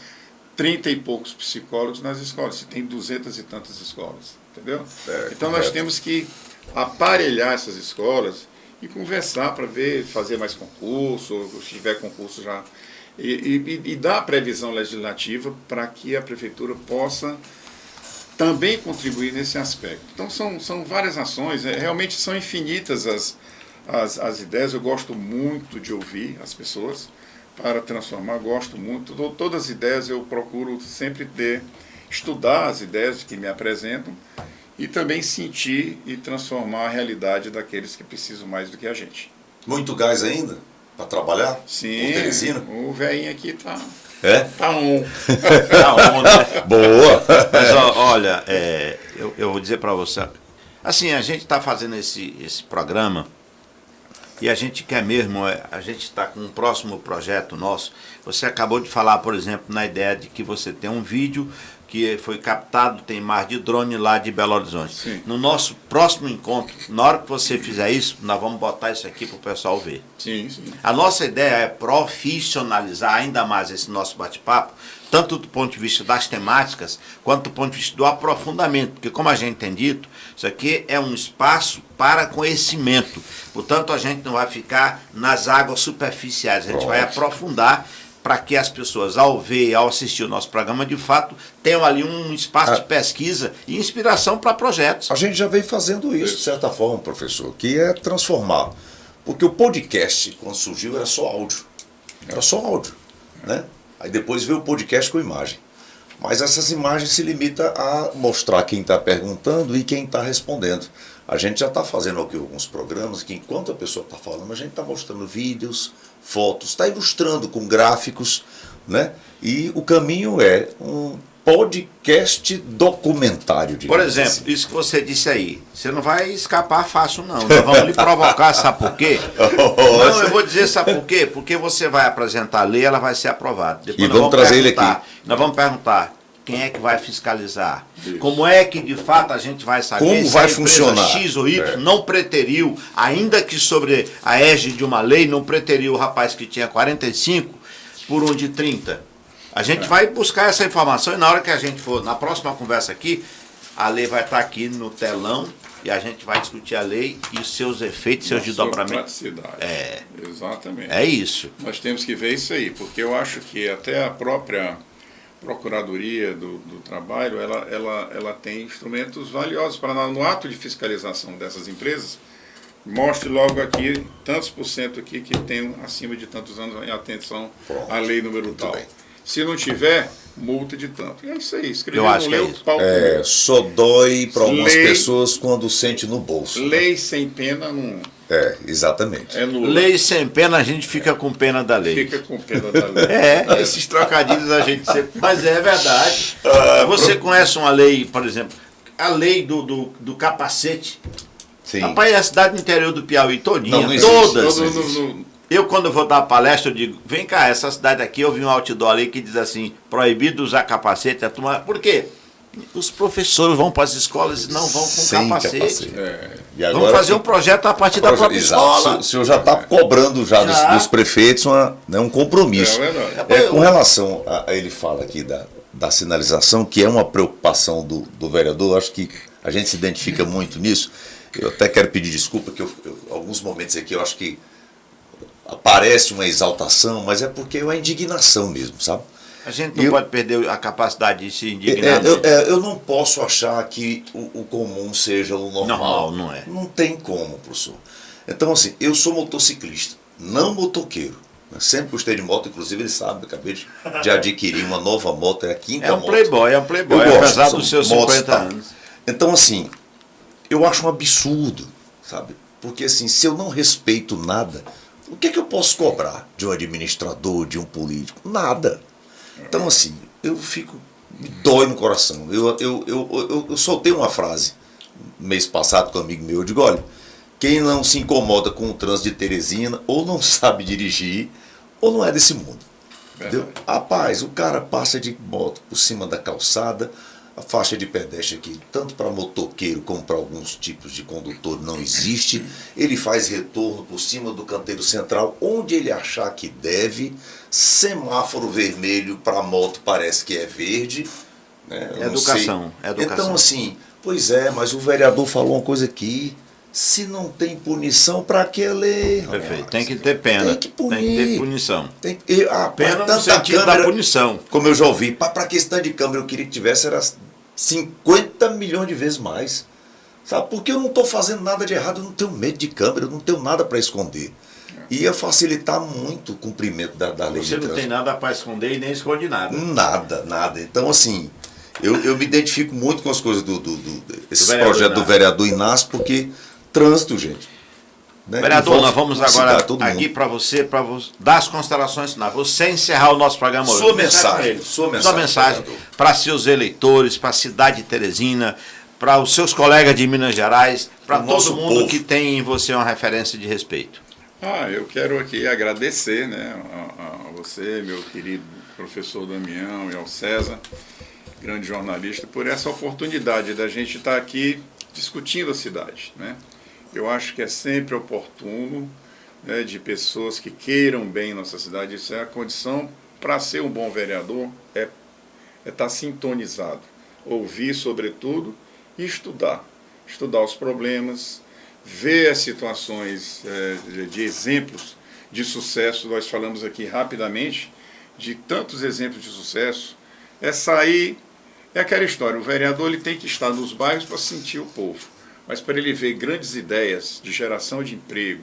30 e poucos psicólogos nas escolas, se tem 200 e tantas escolas? Entendeu? Então nós temos que aparelhar essas escolas e conversar para fazer mais concurso, ou se tiver concurso já, e dar a previsão legislativa para que a prefeitura possa também contribuir nesse aspecto. Então são várias ações, realmente são infinitas as ideias. Eu gosto muito de ouvir as pessoas para transformar, gosto muito. Todas as ideias eu procuro sempre estudar as ideias que me apresentam e também sentir e transformar a realidade daqueles que precisam mais do que a gente. Muito gás ainda para trabalhar? Sim, o velhinho aqui está... Tá on. Tá on, né? Boa! Mas olha, eu vou dizer para você, assim, a gente está fazendo esse programa e a gente quer mesmo, a gente está com um próximo projeto nosso. Você acabou de falar, por exemplo, na ideia de que você tem um vídeo que foi captado, tem imagem de drone lá de Belo Horizonte. Sim. No nosso próximo encontro, na hora que você fizer isso, nós vamos botar isso aqui para o pessoal ver. Sim, sim. A nossa ideia é profissionalizar ainda mais esse nosso bate-papo, tanto do ponto de vista das temáticas, quanto do ponto de vista do aprofundamento, porque como a gente tem dito, isso aqui é um espaço para conhecimento. Portanto, a gente não vai ficar nas águas superficiais, a gente vai aprofundar para que as pessoas, ao ver, ao assistir o nosso programa, de fato, tenham ali um espaço de pesquisa e inspiração para projetos. A gente já vem fazendo isso, de certa forma, professor, que é transformar. Porque o podcast, quando surgiu, era só áudio. Era só áudio, né? Aí depois veio o podcast com imagem. Mas essas imagens se limitam a mostrar quem está perguntando e quem está respondendo. A gente já está fazendo aqui alguns programas que, enquanto a pessoa está falando, a gente está mostrando vídeos, fotos, está ilustrando com gráficos, né? E o caminho é um podcast documentário. Por exemplo, assim. isso que você disse aí, você não vai escapar fácil não, nós vamos lhe provocar, sabe por quê? Não, eu vou dizer sabe por quê? Porque você vai apresentar a lei, ela vai ser aprovada. Depois E vamos trazer ele aqui. Nós vamos perguntar quem é que vai fiscalizar, como é que de fato a gente vai saber como se vai a empresa funcionar. X ou Y não preteriu, ainda que sobre a égide de uma lei, não preteriu o rapaz que tinha 45 por um de 30. A gente vai buscar essa informação e na hora que a gente for, na próxima conversa aqui, a lei vai estar aqui no telão e a gente vai discutir a lei e os seus efeitos, seus desdobramentos. Exatamente. É isso. Nós temos que ver isso aí, porque eu acho que até a própria Procuradoria do Trabalho, ela tem instrumentos valiosos para, no ato de fiscalização dessas empresas, mostre logo aqui, tantos por cento aqui que tem acima de tantos anos em atenção à lei número tal. bem. Se não tiver, multa de tanto. E é isso aí, escreveu Eu acho no que é lei, isso. o pau Só dói para algumas Lei- pessoas quando sente no bolso. Lei sem pena não Exatamente. é nula. Lei sem pena, a gente fica com pena da lei. Fica com pena da lei. Esses trocadilhos a gente sempre... Mas é verdade. Você conhece uma lei, por exemplo, a lei do capacete? Sim. Rapaz, é a cidade do interior do Piauí todinha, Não existe. todas. No- Eu, quando vou dar palestra, eu digo, vem cá, essa cidade aqui, eu vi um outdoor ali que diz assim, proibido usar capacete. A turma... Por quê? Os professores vão para as escolas e não vão com Sem capacete. E agora, Vamos fazer um projeto a partir da própria escola. O senhor já está cobrando já dos prefeitos um compromisso. É verdade. Com relação a ele fala aqui da sinalização, que é uma preocupação do vereador, acho que a gente se identifica muito nisso. Eu até quero pedir desculpa, que alguns momentos aqui eu acho que aparece uma exaltação, mas é porque é uma indignação mesmo, sabe? A gente não pode perder a capacidade de se indignar. Eu não posso achar que o comum seja o normal. Normal, não é. Não tem como, professor. Então, assim, eu sou motociclista, não motoqueiro. Eu sempre gostei de moto, inclusive ele sabe, eu acabei de adquirir uma nova moto, é a quinta moto. É um playboy, Eu gosto, apesar são dos seus motos 50 e tal. anos. Então, assim, eu acho um absurdo, sabe? Porque, assim, se eu não respeito nada, o que eu posso cobrar de um administrador, de um político? Nada. Então, assim, me dói no coração. Eu soltei uma frase mês passado com um amigo meu, eu digo, olha, quem não se incomoda com o trânsito de Teresina, ou não sabe dirigir, ou não é desse mundo. Entendeu? Rapaz, o cara passa de moto por cima da calçada, a faixa de pedestre aqui, tanto para motoqueiro como para alguns tipos de condutor, não existe. Ele faz retorno por cima do canteiro central, onde ele achar que deve. Semáforo vermelho para moto parece que é verde. Né? Educação. Então, assim, pois é, mas o vereador falou uma coisa aqui. Se não tem punição, para que lei? Perfeito. Tem que ter pena. Tem que punir. Tem que ter punição. Pena no sentido da punição. Como eu já ouvi, para que esse tanto de câmera eu queria que tivesse era 50 milhões de vezes mais. Sabe? Porque eu não estou fazendo nada de errado, eu não tenho medo de câmera, eu não tenho nada para esconder. Ia facilitar muito o cumprimento da lei de Você não trânsito. tem nada para esconder e nem esconde nada. Nada. Então, assim, eu me identifico muito com as coisas esses vereador projetos do Inácio. vereador Inácio, porque trânsito, gente. Né? Vereador, nós vamos agora todo aqui mundo. para você dar as considerações finais. Você encerrar o nosso programa hoje. Sua Sua mensagem, mensagem vereador. para seus eleitores, para a cidade de Teresina, para os seus colegas de Minas Gerais, para O todo nosso mundo povo. que tem em você uma referência de respeito. Eu quero aqui agradecer, né, a você, meu querido professor Damião, e ao César, grande jornalista, por essa oportunidade da gente estar aqui discutindo a cidade, né? Eu acho que é sempre oportuno, né, de pessoas que queiram bem nossa cidade. Isso é a condição para ser um bom vereador, é estar sintonizado, ouvir sobretudo e estudar os problemas, ver as situações de exemplos de sucesso. Nós falamos aqui rapidamente de tantos exemplos de sucesso. É sair, é aquela história, o vereador ele tem que estar nos bairros para sentir o povo, mas para ele ver grandes ideias de geração de emprego,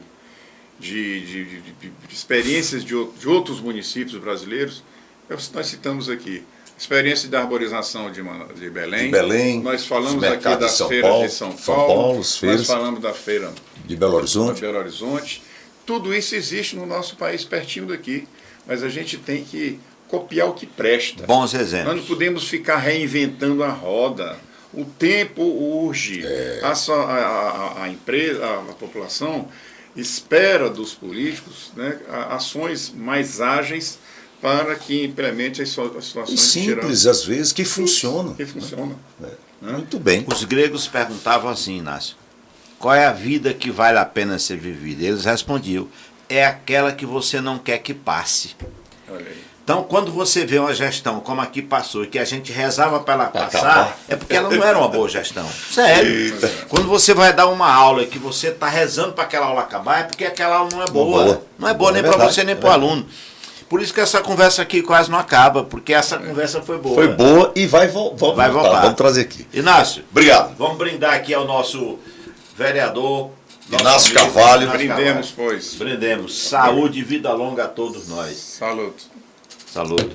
de experiências de outros municípios brasileiros. Nós citamos aqui experiência de arborização de Belém. Nós falamos aqui da feira de São Paulo. Nós falamos da feira de Belo Horizonte. Tudo isso existe no nosso país, pertinho daqui. Mas a gente tem que copiar o que presta. Bons exemplos. Nós não podemos ficar reinventando a roda. O tempo urge. A empresa, a população espera dos políticos, né, ações mais ágeis para que implemente as situações simples, às vezes, que funcionam. Que funcionam. Muito bem. Os gregos perguntavam assim, Inácio, qual é a vida que vale a pena ser vivida? Eles respondiam, é aquela que você não quer que passe. Olha aí. Então, quando você vê uma gestão como aqui passou, e que a gente rezava para ela passar, é porque ela não era uma boa gestão. Sério. Eita. Quando você vai dar uma aula e que você está rezando para aquela aula acabar, é porque aquela aula não é boa. Não é boa nem para você, nem para o aluno. Por isso que essa conversa aqui quase não acaba, porque essa conversa foi boa. Foi boa e vai voltar. Vamos trazer aqui. Inácio, obrigado. Vamos brindar aqui ao nosso vereador Inácio Carvalho. Brindemos, pois. Brindemos. Saúde e vida longa a todos nós. Saludo. Saludo.